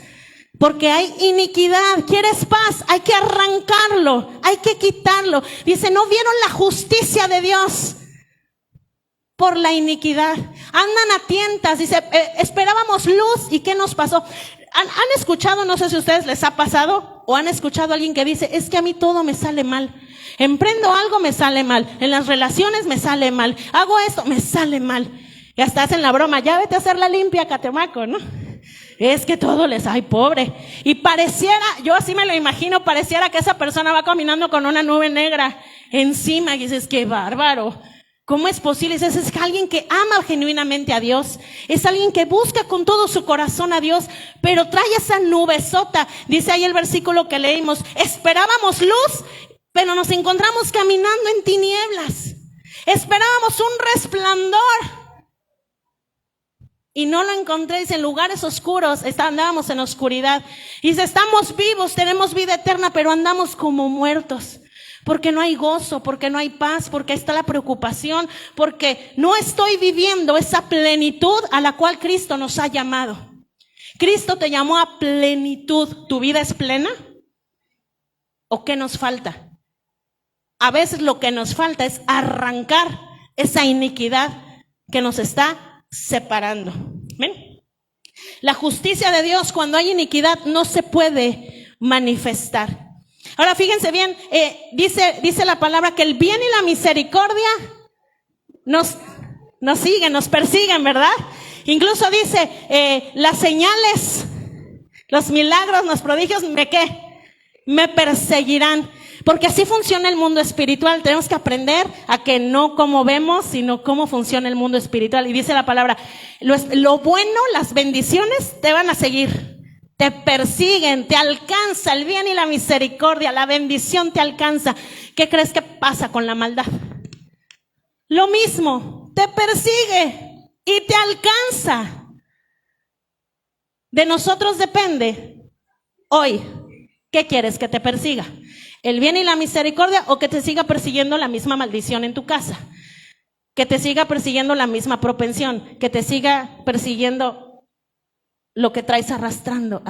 Porque hay iniquidad. ¿Quieres paz? Hay que arrancarlo, hay que quitarlo. Dice, ¿no vieron la justicia de Dios? Por la iniquidad. Andan a tientas. Dice, esperábamos luz. ¿Y qué nos pasó? ¿Han escuchado, no sé si a ustedes les ha pasado, o han escuchado a alguien que dice, es que a mí todo me sale mal? Emprendo algo, me sale mal. En las relaciones me sale mal. Hago esto, me sale mal. Y hasta hacen la broma, ya vete a hacer la limpia, Catemaco, ¿no? Es que todo les, ay, pobre. Y pareciera, yo así me lo imagino, pareciera que esa persona va caminando con una nube negra encima y dices, qué bárbaro. ¿Cómo es posible? Es alguien que ama genuinamente a Dios. Es alguien que busca con todo su corazón a Dios, pero trae esa nubesota. Dice ahí el versículo que leímos, esperábamos luz, pero nos encontramos caminando en tinieblas. Esperábamos un resplandor y no lo encontré. Dice, en lugares oscuros andábamos en oscuridad. Y dice, estamos vivos, tenemos vida eterna, pero andamos como muertos. Porque no hay gozo, porque no hay paz, porque está la preocupación, porque no estoy viviendo esa plenitud a la cual Cristo nos ha llamado. Cristo te llamó a plenitud. ¿Tu vida es plena? ¿O qué nos falta? A veces lo que nos falta es arrancar esa iniquidad que nos está separando. ¿Ven? La justicia de Dios, cuando hay iniquidad, no se puede manifestar. Ahora fíjense bien, dice la palabra que el bien y la misericordia nos siguen, nos persiguen, ¿verdad? Incluso dice, las señales, los milagros, los prodigios, me perseguirán. Porque así funciona el mundo espiritual. Tenemos que aprender a que no como vemos, sino cómo funciona el mundo espiritual. Y dice la palabra, lo bueno, las bendiciones te van a seguir. Te persiguen, te alcanza el bien y la misericordia, la bendición te alcanza. ¿Qué crees que pasa con la maldad? Lo mismo, te persigue y te alcanza. De nosotros depende hoy, ¿qué quieres que te persiga? ¿El bien y la misericordia o que te siga persiguiendo la misma maldición en tu casa? Que te siga persiguiendo la misma propensión, que te siga persiguiendo lo que traes arrastrando.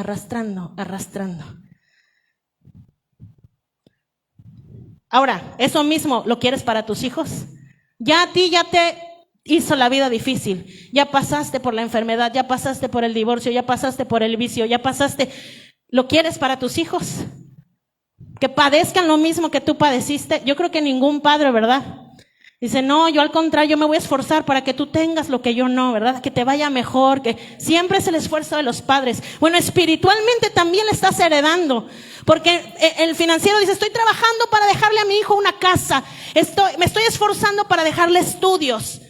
Ahora, eso mismo lo quieres para tus hijos. Ya a ti ya te hizo la vida difícil. Ya pasaste por la enfermedad, ya pasaste por el divorcio, ya pasaste por el vicio, ya pasaste. ¿Lo quieres para tus hijos? Que padezcan lo mismo que tú padeciste. Yo creo que ningún padre, ¿verdad? Dice, no, yo al contrario, yo me voy a esforzar para que tú tengas lo que yo no, ¿verdad? Que te vaya mejor, que siempre es el esfuerzo de los padres. Bueno, espiritualmente también le estás heredando, porque el financiero dice, estoy trabajando para dejarle a mi hijo una casa, me estoy esforzando para dejarle estudios,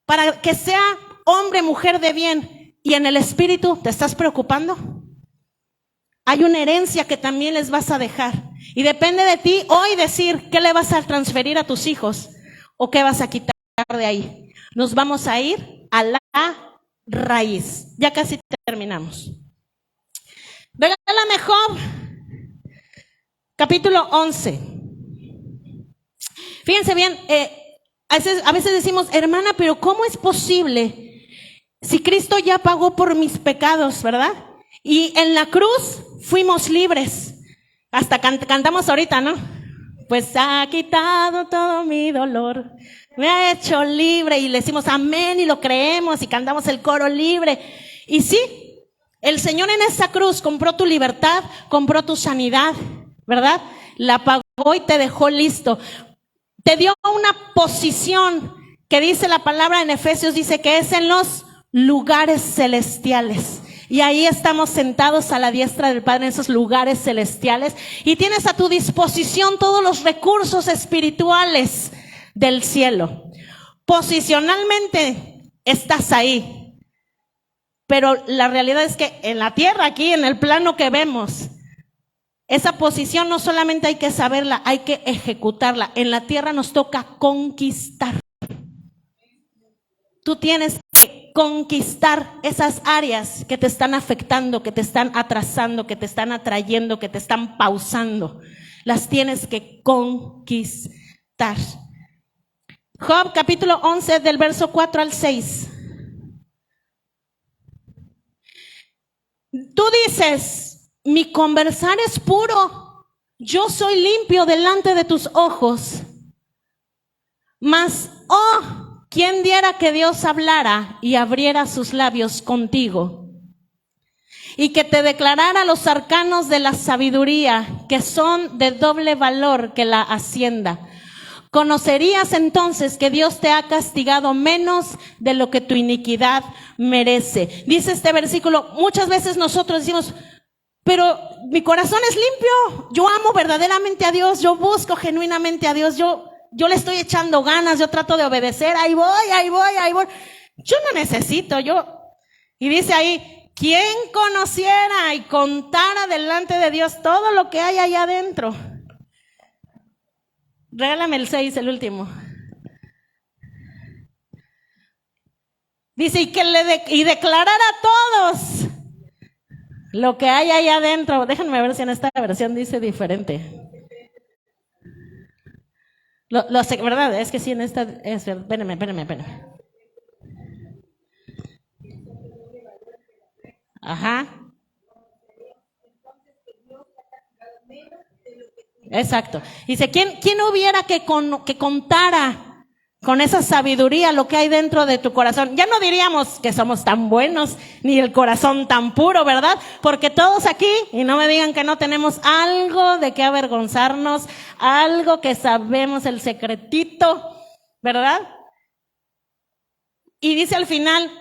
para que sea hombre, mujer de bien. Y en el espíritu, ¿te estás preocupando? Hay una herencia que también les vas a dejar. Y depende de ti hoy decir qué le vas a transferir a tus hijos. ¿O qué vas a quitar de ahí? Nos vamos a ir a la raíz. Ya casi terminamos. Regálame Job, capítulo 11. Fíjense bien, a veces decimos, hermana, pero ¿cómo es posible si Cristo ya pagó por mis pecados, verdad? Y en la cruz fuimos libres. Hasta cantamos ahorita, ¿no? Pues ha quitado todo mi dolor, me ha hecho libre, y le decimos amén y lo creemos y cantamos el coro libre. Y sí, el Señor en esa cruz compró tu libertad, compró tu sanidad, ¿verdad? La pagó y te dejó listo. Te dio una posición que dice la palabra en Efesios, dice que es en los lugares celestiales. Y ahí estamos sentados a la diestra del Padre en esos lugares celestiales. Y tienes a tu disposición todos los recursos espirituales del cielo. Posicionalmente estás ahí. Pero la realidad es que en la tierra, aquí en el plano que vemos, esa posición no solamente hay que saberla, hay que ejecutarla. En la tierra nos toca conquistar. Tú tienes que conquistar esas áreas que te están afectando, que te están atrasando, que te están atrayendo, que te están pausando. Las tienes que conquistar. Job capítulo 11 del verso 4 al 6. Tú dices, mi conversar es puro, yo soy limpio delante de tus ojos. Mas, ¿quién diera que Dios hablara y abriera sus labios contigo? Y que te declarara los arcanos de la sabiduría, que son de doble valor que la hacienda. Conocerías entonces que Dios te ha castigado menos de lo que tu iniquidad merece. Dice este versículo, muchas veces nosotros decimos, pero mi corazón es limpio, yo amo verdaderamente a Dios, yo busco genuinamente a Dios, yo le estoy echando ganas, yo trato de obedecer, ahí voy. Yo no necesito, y dice ahí, ¿quién conociera y contara delante de Dios todo lo que hay allá adentro? Regálame el 6, el último. Dice, y declarar a todos lo que hay allá adentro. Déjenme ver si en esta versión dice diferente. Lo sé, ¿verdad? Es que sí, en esta espérenme. Ajá. Exacto. Dice, ¿quién hubiera que contara con esa sabiduría lo que hay dentro de tu corazón? Ya no diríamos que somos tan buenos, ni el corazón tan puro, ¿verdad? Porque todos aquí, y no me digan que no tenemos algo de qué avergonzarnos, algo que sabemos, el secretito, ¿verdad? Y dice al final,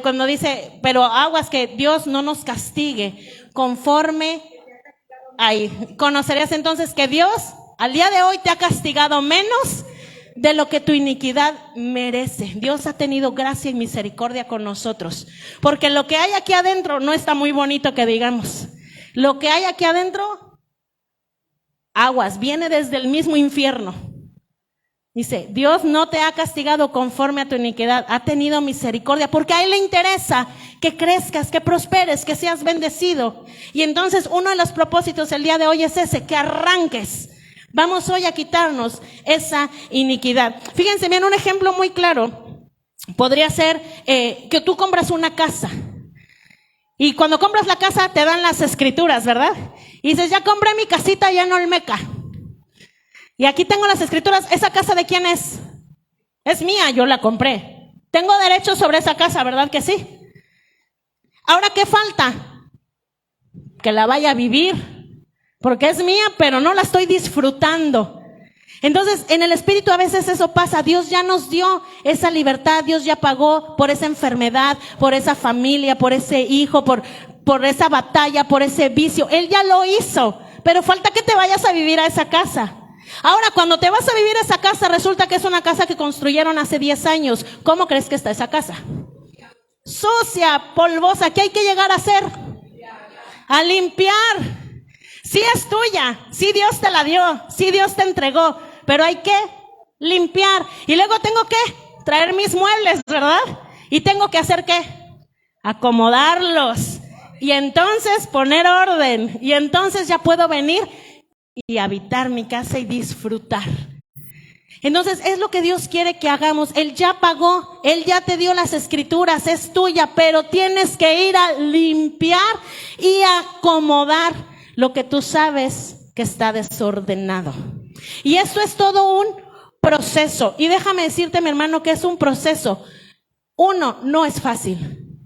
cuando dice, pero aguas que Dios no nos castigue conforme ahí. Conocerías entonces que Dios al día de hoy te ha castigado menos de lo que tu iniquidad merece. Dios ha tenido gracia y misericordia con nosotros, porque lo que hay aquí adentro no está muy bonito que digamos. Lo que hay aquí adentro, aguas, viene desde el mismo infierno. Dice, Dios no te ha castigado conforme a tu iniquidad, ha tenido misericordia, porque a Él le interesa que crezcas, que prosperes, que seas bendecido. Y entonces uno de los propósitos el día de hoy es ese, que arranques. Vamos hoy a quitarnos esa iniquidad. Fíjense bien, un ejemplo muy claro podría ser que tú compras una casa. Y cuando compras la casa te dan las escrituras, ¿verdad? Y dices, ya compré mi casita allá en Olmeca. Y aquí tengo las escrituras. ¿Esa casa de quién es? Es mía, yo la compré. Tengo derecho sobre esa casa, ¿verdad que sí? Ahora, ¿qué falta? Que la vaya a vivir, porque es mía, pero no la estoy disfrutando. Entonces, en el espíritu a veces eso pasa. Dios ya nos dio esa libertad, Dios ya pagó por esa enfermedad, por esa familia, por ese hijo, por esa batalla, por ese vicio. Él ya lo hizo, pero falta que te vayas a vivir a esa casa. Ahora, cuando te vas a vivir a esa casa, resulta que es una casa que construyeron hace 10 años. ¿Cómo crees que está esa casa? Sucia, polvosa. ¿Qué hay que llegar a hacer? A limpiar. Sí es tuya, sí Dios te la dio, sí Dios te entregó, pero hay que limpiar. Y luego tengo que traer mis muebles, ¿verdad? Y tengo que hacer ¿qué? Acomodarlos. Y entonces poner orden. Y entonces ya puedo venir y habitar mi casa y disfrutar. Entonces es lo que Dios quiere que hagamos. Él ya pagó, Él ya te dio las escrituras, es tuya, pero tienes que ir a limpiar y acomodar lo que tú sabes que está desordenado. Y esto es todo un proceso. Y déjame decirte, mi hermano, que es un proceso. 1, no es fácil.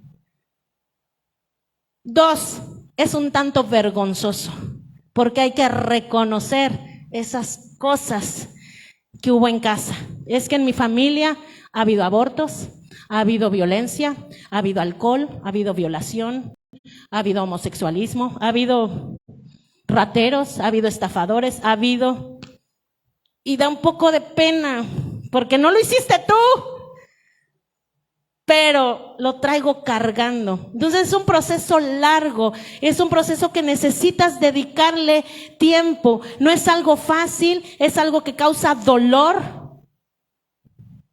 2, es un tanto vergonzoso, porque hay que reconocer esas cosas que hubo en casa. Es que en mi familia ha habido abortos, ha habido violencia, ha habido alcohol, ha habido violación, ha habido homosexualismo, ha habido rateros, ha habido estafadores, ha habido... Y da un poco de pena, porque no lo hiciste tú, pero lo traigo cargando. Entonces es un proceso largo, es un proceso que necesitas dedicarle tiempo. No es algo fácil, es algo que causa dolor,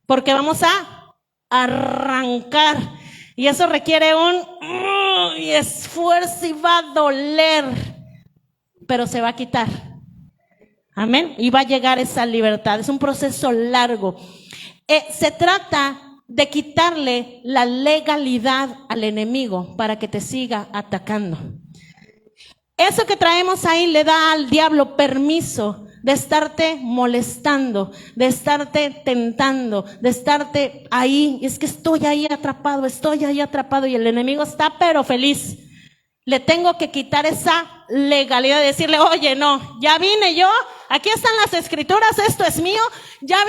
porque vamos a arrancar. Y eso requiere un esfuerzo y va a doler, pero se va a quitar. Amén. Y va a llegar esa libertad. Es un proceso largo. Se trata de quitarle la legalidad al enemigo para que te siga atacando. Eso que traemos ahí le da al diablo permiso de estarte molestando, de estarte tentando, de estarte ahí. Es que estoy ahí atrapado y el enemigo está pero feliz. Le tengo que quitar esa legalidad de decirle, oye, no, ya vine yo, aquí están las escrituras, esto es mío, ya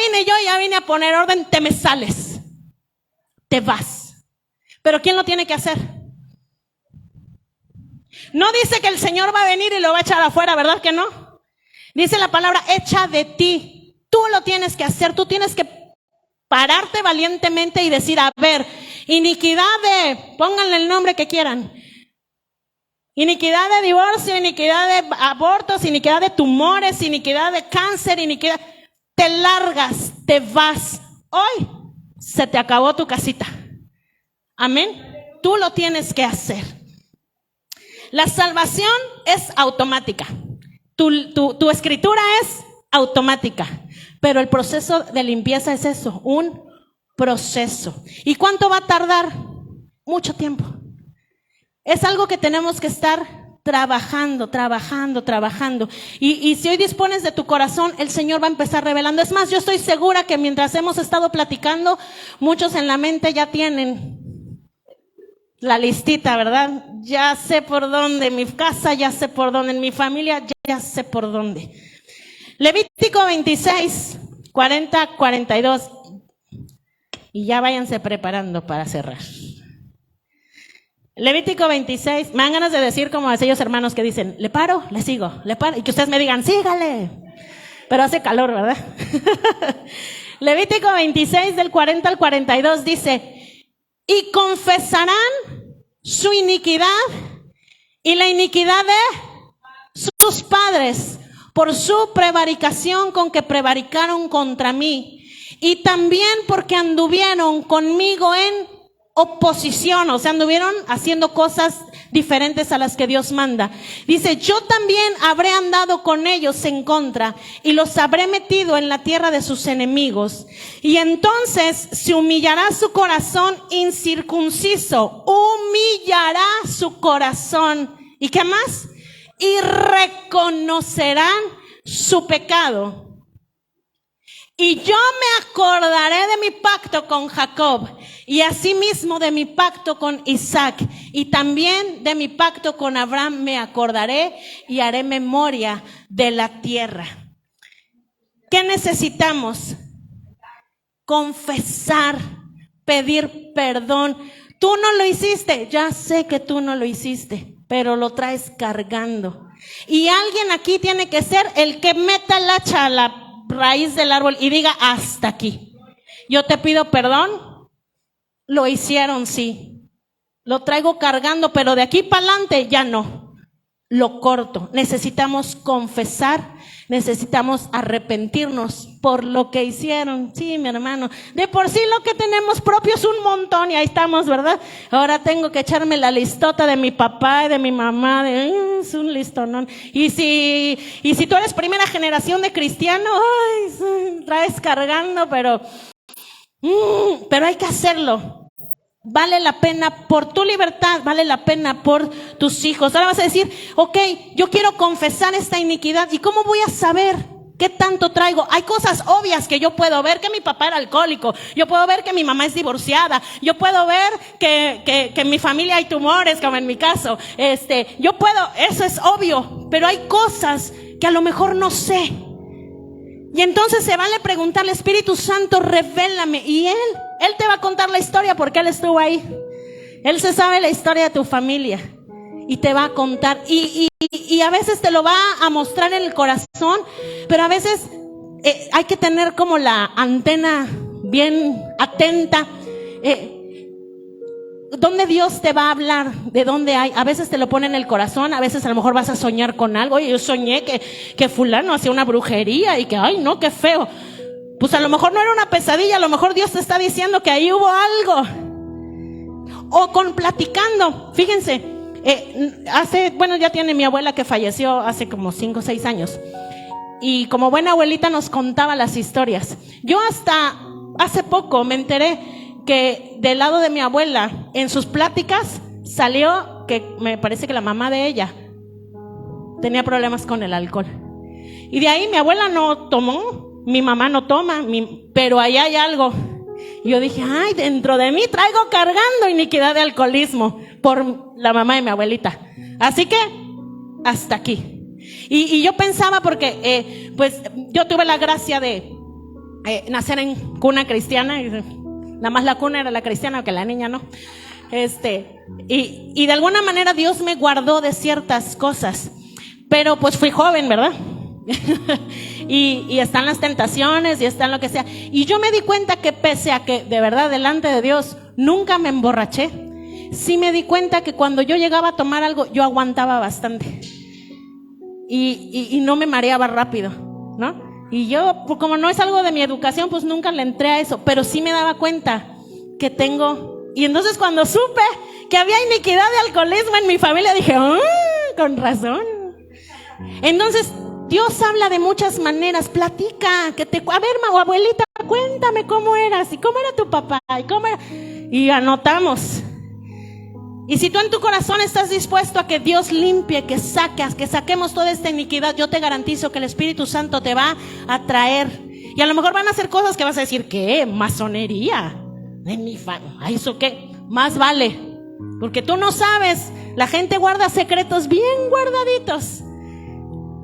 vine a poner orden, te me sales, te vas. Pero ¿quién lo tiene que hacer? No dice que el Señor va a venir y lo va a echar afuera, ¿verdad que no? Dice la palabra, echa de ti. Tú lo tienes que hacer, tú tienes que pararte valientemente y decir, a ver, iniquidad de, pónganle el nombre que quieran, iniquidad de divorcio, iniquidad de abortos, iniquidad de tumores, iniquidad de cáncer, iniquidad, te largas, te vas. Hoy se te acabó tu casita. Amén. Tú lo tienes que hacer. La salvación es automática. Tu escritura es automática. Pero el proceso de limpieza es eso, un proceso. ¿Y cuánto va a tardar? Mucho tiempo. Es algo que tenemos que estar trabajando. Y si hoy dispones de tu corazón, el Señor va a empezar revelando. Es más, yo estoy segura que mientras hemos estado platicando, muchos en la mente ya tienen la listita, ¿verdad? Ya sé por dónde, en mi casa ya sé por dónde, en mi familia ya sé por dónde. Levítico 26, 40, 42. Y ya váyanse preparando para cerrar. Levítico 26, me dan ganas de decir como aquellos hermanos que dicen, ¿le paro? ¿Le sigo? ¿Le paro? Y que ustedes me digan, sígale. Pero hace calor, ¿verdad? Levítico 26 del 40 al 42 dice, y confesarán su iniquidad y la iniquidad de sus padres por su prevaricación con que prevaricaron contra mí y también porque anduvieron conmigo en oposición, o sea, anduvieron haciendo cosas diferentes a las que Dios manda. Dice, yo también habré andado con ellos en contra y los habré metido en la tierra de sus enemigos. Y entonces se humillará su corazón incircunciso, humillará su corazón. ¿Y qué más? Y reconocerán su pecado Y yo me acordaré de mi pacto con Jacob, y asimismo de mi pacto con Isaac, y también de mi pacto con Abraham me acordaré, y haré memoria de la tierra. ¿Qué necesitamos? Confesar, pedir perdón. Tú no lo hiciste, ya sé que tú no lo hiciste, pero lo traes cargando. Y alguien aquí tiene que ser el que meta el hacha a la raíz del árbol y diga: hasta aquí. Yo te pido perdón, lo hicieron, sí. Lo traigo cargando, pero de aquí para adelante ya no. Lo corto. Necesitamos confesar, necesitamos arrepentirnos por lo que hicieron. Sí, mi hermano, de por sí lo que tenemos propio es un montón y ahí estamos, ¿verdad? Ahora tengo que echarme la listota de mi papá y de mi mamá, es un listonón. Y si tú eres primera generación de cristiano, ay, traes cargando, pero hay que hacerlo. Vale la pena por tu libertad, vale la pena por tus hijos. Ahora vas a decir: ok, yo quiero confesar esta iniquidad. ¿Y cómo voy a saber qué tanto traigo? Hay cosas obvias que yo puedo ver: que mi papá era alcohólico, yo puedo ver que mi mamá es divorciada, yo puedo ver que en mi familia hay tumores, como en mi caso. Yo puedo, eso es obvio, pero hay cosas que a lo mejor no sé. Y entonces se vale preguntarle: Espíritu Santo, revélame. Y Él te va a contar la historia porque Él estuvo ahí. Él se sabe la historia de tu familia y te va a contar. Y a veces te lo va a mostrar en el corazón, pero a veces hay que tener como la antena bien atenta. ¿Dónde Dios te va a hablar? ¿De dónde hay? A veces te lo pone en el corazón, a veces a lo mejor vas a soñar con algo. Oye, yo soñé que fulano hacía una brujería y que, ay no, qué feo. Pues a lo mejor no era una pesadilla, a lo mejor Dios te está diciendo que ahí hubo algo. O con platicando, fíjense, ya tiene mi abuela que falleció hace como 5 o 6 años. Y como buena abuelita nos contaba las historias. Yo hasta hace poco me enteré que del lado de mi abuela, en sus pláticas, salió que me parece que la mamá de ella tenía problemas con el alcohol. Y de ahí mi abuela no tomó, mi mamá no toma, pero ahí hay algo. Y yo dije: ay, dentro de mí traigo cargando iniquidad de alcoholismo por la mamá de mi abuelita. Así que, hasta aquí. Y yo pensaba porque, pues, yo tuve la gracia de nacer en cuna cristiana. Nada más la cuna era la cristiana, que la niña no. Y de alguna manera Dios me guardó de ciertas cosas. Pero pues fui joven, ¿verdad? y están las tentaciones y están lo que sea. Y yo me di cuenta que pese a que de verdad delante de Dios nunca me emborraché, sí me di cuenta que cuando yo llegaba a tomar algo, yo aguantaba bastante. Y no me mareaba rápido, ¿no? Y yo, pues como no es algo de mi educación, pues nunca le entré a eso, pero sí me daba cuenta que tengo. Y entonces cuando supe que había iniquidad de alcoholismo en mi familia, dije: con razón. Entonces Dios habla de muchas maneras. Platica, a ver, abuelita, cuéntame cómo eras y cómo era tu papá y cómo era. Y anotamos. Y si tú en tu corazón estás dispuesto a que Dios limpie, que saquemos toda esta iniquidad, yo te garantizo que el Espíritu Santo te va a traer. Y a lo mejor van a hacer cosas que vas a decir: ¿qué? ¿Masonería? En mi familia. ¿Eso qué? Más vale. Porque tú no sabes. La gente guarda secretos bien guardaditos.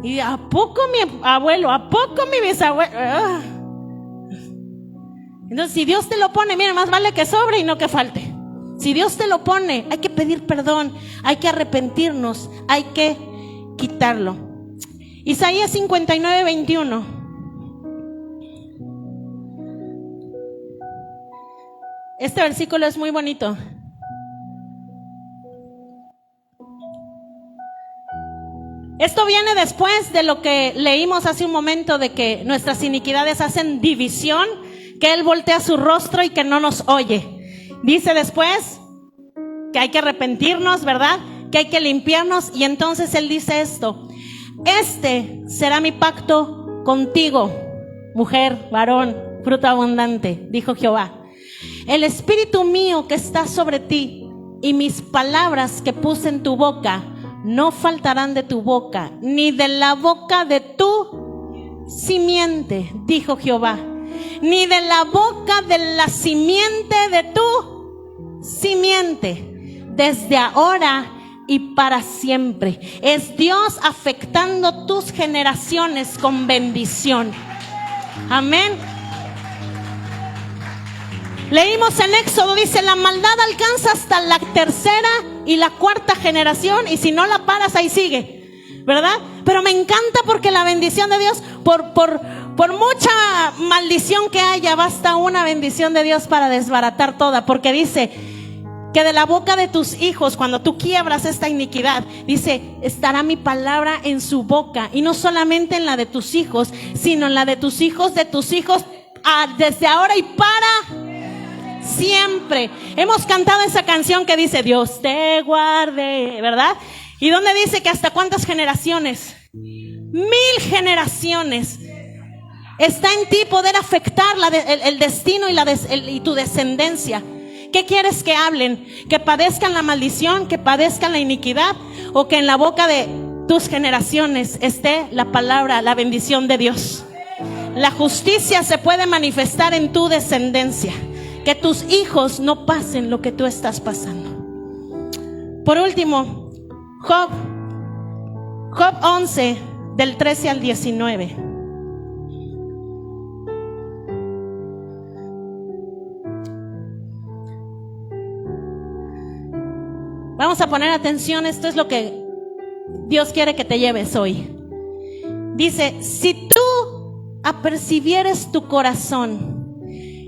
Y ¿a poco mi abuelo? ¿A poco mi bisabuelo? Entonces, si Dios te lo pone, mira, más vale que sobre y no que falte. Si Dios te lo pone, hay que pedir perdón, hay que arrepentirnos, hay que quitarlo. Isaías 59:21. Este versículo es muy bonito. Esto viene después de lo que leímos hace un momento, de que nuestras iniquidades hacen división, que Él voltea su rostro y que no nos oye. Dice después que hay que arrepentirnos, ¿verdad? Que hay que limpiarnos. Y entonces Él dice esto: este será mi pacto contigo, mujer, varón, fruto abundante, dijo Jehová. El espíritu mío que está sobre ti y mis palabras que puse en tu boca no faltarán de tu boca, ni de la boca de tu simiente, dijo Jehová. ni de la boca de la simiente de tu simiente, desde ahora y para siempre. Es Dios afectando tus generaciones con bendición. Amén. Leímos en Éxodo, dice, la maldad alcanza hasta la tercera y la cuarta generación, y si no la paras, ahí sigue, ¿verdad? Pero me encanta porque la bendición de Dios, por mucha maldición que haya, basta una bendición de Dios para desbaratar toda, porque dice que de la boca de tus hijos, cuando tú quiebras esta iniquidad, dice, estará mi palabra en su boca, y no solamente en la de tus hijos, sino en la de tus hijos, desde ahora y para siempre. Hemos cantado esa canción que dice, Dios te guarde, ¿verdad? ¿Y dónde dice que hasta cuántas generaciones? 1000 generaciones. Está en ti poder afectar el destino y tu descendencia. ¿Qué quieres que hablen? ¿Que padezcan la maldición? ¿Que padezcan la iniquidad? ¿O que en la boca de tus generaciones esté la palabra, la bendición de Dios? La justicia se puede manifestar en tu descendencia. Que tus hijos no pasen lo que tú estás pasando. Por último, Job 11, del 13 al 19. Vamos a poner atención, esto es lo que Dios quiere que te lleves hoy. Dice, si tú apercibieres tu corazón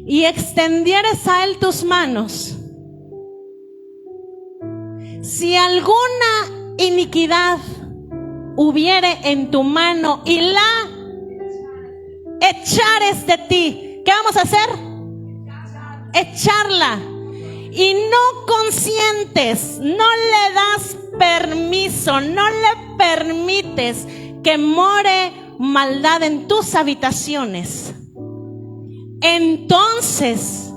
y extendieres a él tus manos, si alguna iniquidad hubiere en tu mano y la echares de ti, ¿qué vamos a hacer? Echarla. Y no consientes, no le das permiso, no le permites que more maldad en tus habitaciones. Entonces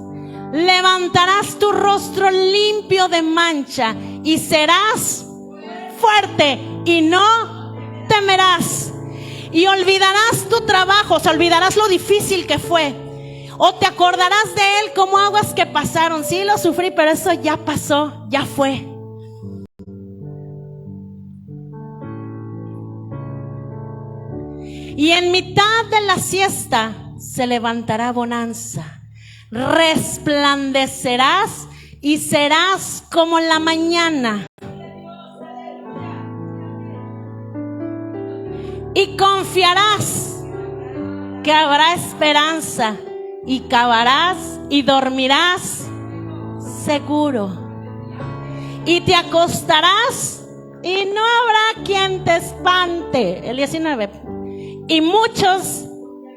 levantarás tu rostro limpio de mancha y serás fuerte y no temerás. Y olvidarás tu trabajo, olvidarás lo difícil que fue. O te acordarás de él como aguas que pasaron. Sí, lo sufrí, pero eso ya pasó, ya fue. Y en mitad de la siesta se levantará bonanza, resplandecerás y serás como la mañana. Y confiarás que habrá esperanza, y cavarás y dormirás seguro. Y te acostarás y no habrá quien te espante. El 19. Y muchos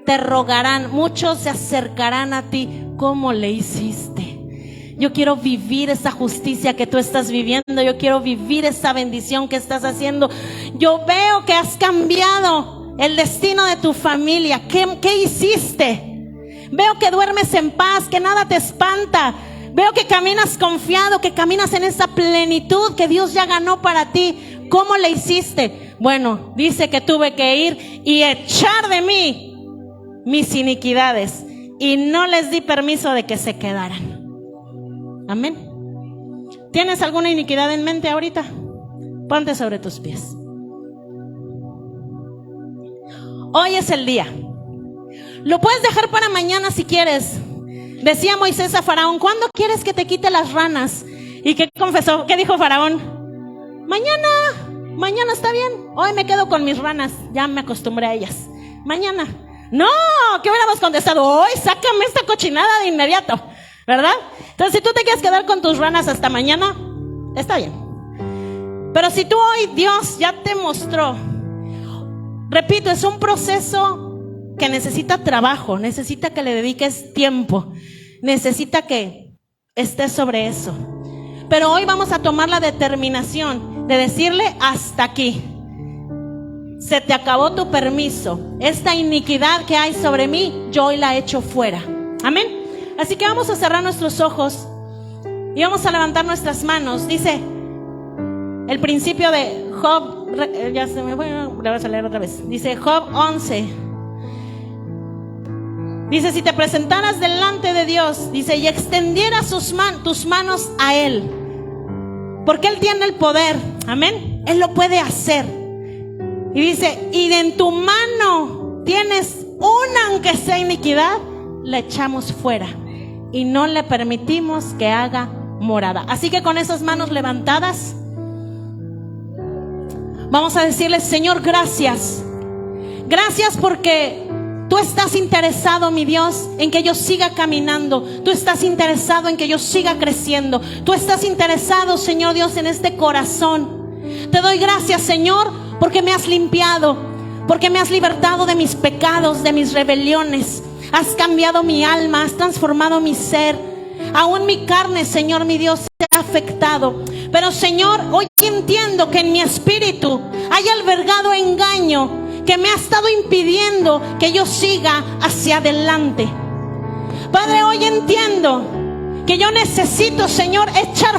te rogarán, muchos se acercarán a ti. ¿Cómo le hiciste? Yo quiero vivir esa justicia que tú estás viviendo. Yo quiero vivir esa bendición que estás haciendo. Yo veo que has cambiado el destino de tu familia. ¿Qué hiciste? Veo que duermes en paz, que nada te espanta. Veo que caminas confiado, que caminas en esa plenitud que Dios ya ganó para ti. ¿Cómo le hiciste? Bueno, dice que tuve que ir y echar de mí mis iniquidades, y no les di permiso de que se quedaran. Amén. ¿Tienes alguna iniquidad en mente ahorita? Ponte sobre tus pies. Hoy es el día. Lo puedes dejar para mañana si quieres. Decía Moisés a Faraón, ¿cuándo quieres que te quite las ranas? ¿Y qué confesó? ¿Qué dijo Faraón? Mañana está bien. Hoy me quedo con mis ranas, ya me acostumbré a ellas. Mañana. No, ¿qué hubiéramos contestado? Hoy sácame esta cochinada de inmediato, ¿verdad? Entonces, si tú te quieres quedar con tus ranas hasta mañana, está bien. Pero si tú hoy, Dios ya te mostró, repito, es un proceso que necesita trabajo, necesita que le dediques tiempo, necesita que estés sobre eso. Pero hoy vamos a tomar la determinación de decirle hasta aquí. Se te acabó tu permiso. Esta iniquidad que hay sobre mí, yo hoy la echo fuera. Amén. Así que vamos a cerrar nuestros ojos y vamos a levantar nuestras manos. Dice el principio de Job, ya se me fue, le voy a leer otra vez. Dice Job 11. Dice, si te presentaras delante de Dios, dice, y extendieras tus manos a Él, porque Él tiene el poder, amén, Él lo puede hacer. Y dice, y en tu mano tienes una, aunque sea iniquidad, la echamos fuera y no le permitimos que haga morada. Así que con esas manos levantadas, vamos a decirle, Señor, gracias. Gracias porque Tú estás interesado, mi Dios, en que yo siga caminando. Tú estás interesado en que yo siga creciendo. Tú estás interesado, Señor Dios, en este corazón. Te doy gracias, Señor, porque me has limpiado, porque me has libertado de mis pecados, de mis rebeliones. Has cambiado mi alma, has transformado mi ser. Aún mi carne, Señor, mi Dios, se ha afectado. Pero, Señor, hoy entiendo que en mi espíritu hay albergado engaño que me ha estado impidiendo que yo siga hacia adelante. Padre, hoy entiendo que yo necesito, Señor, echar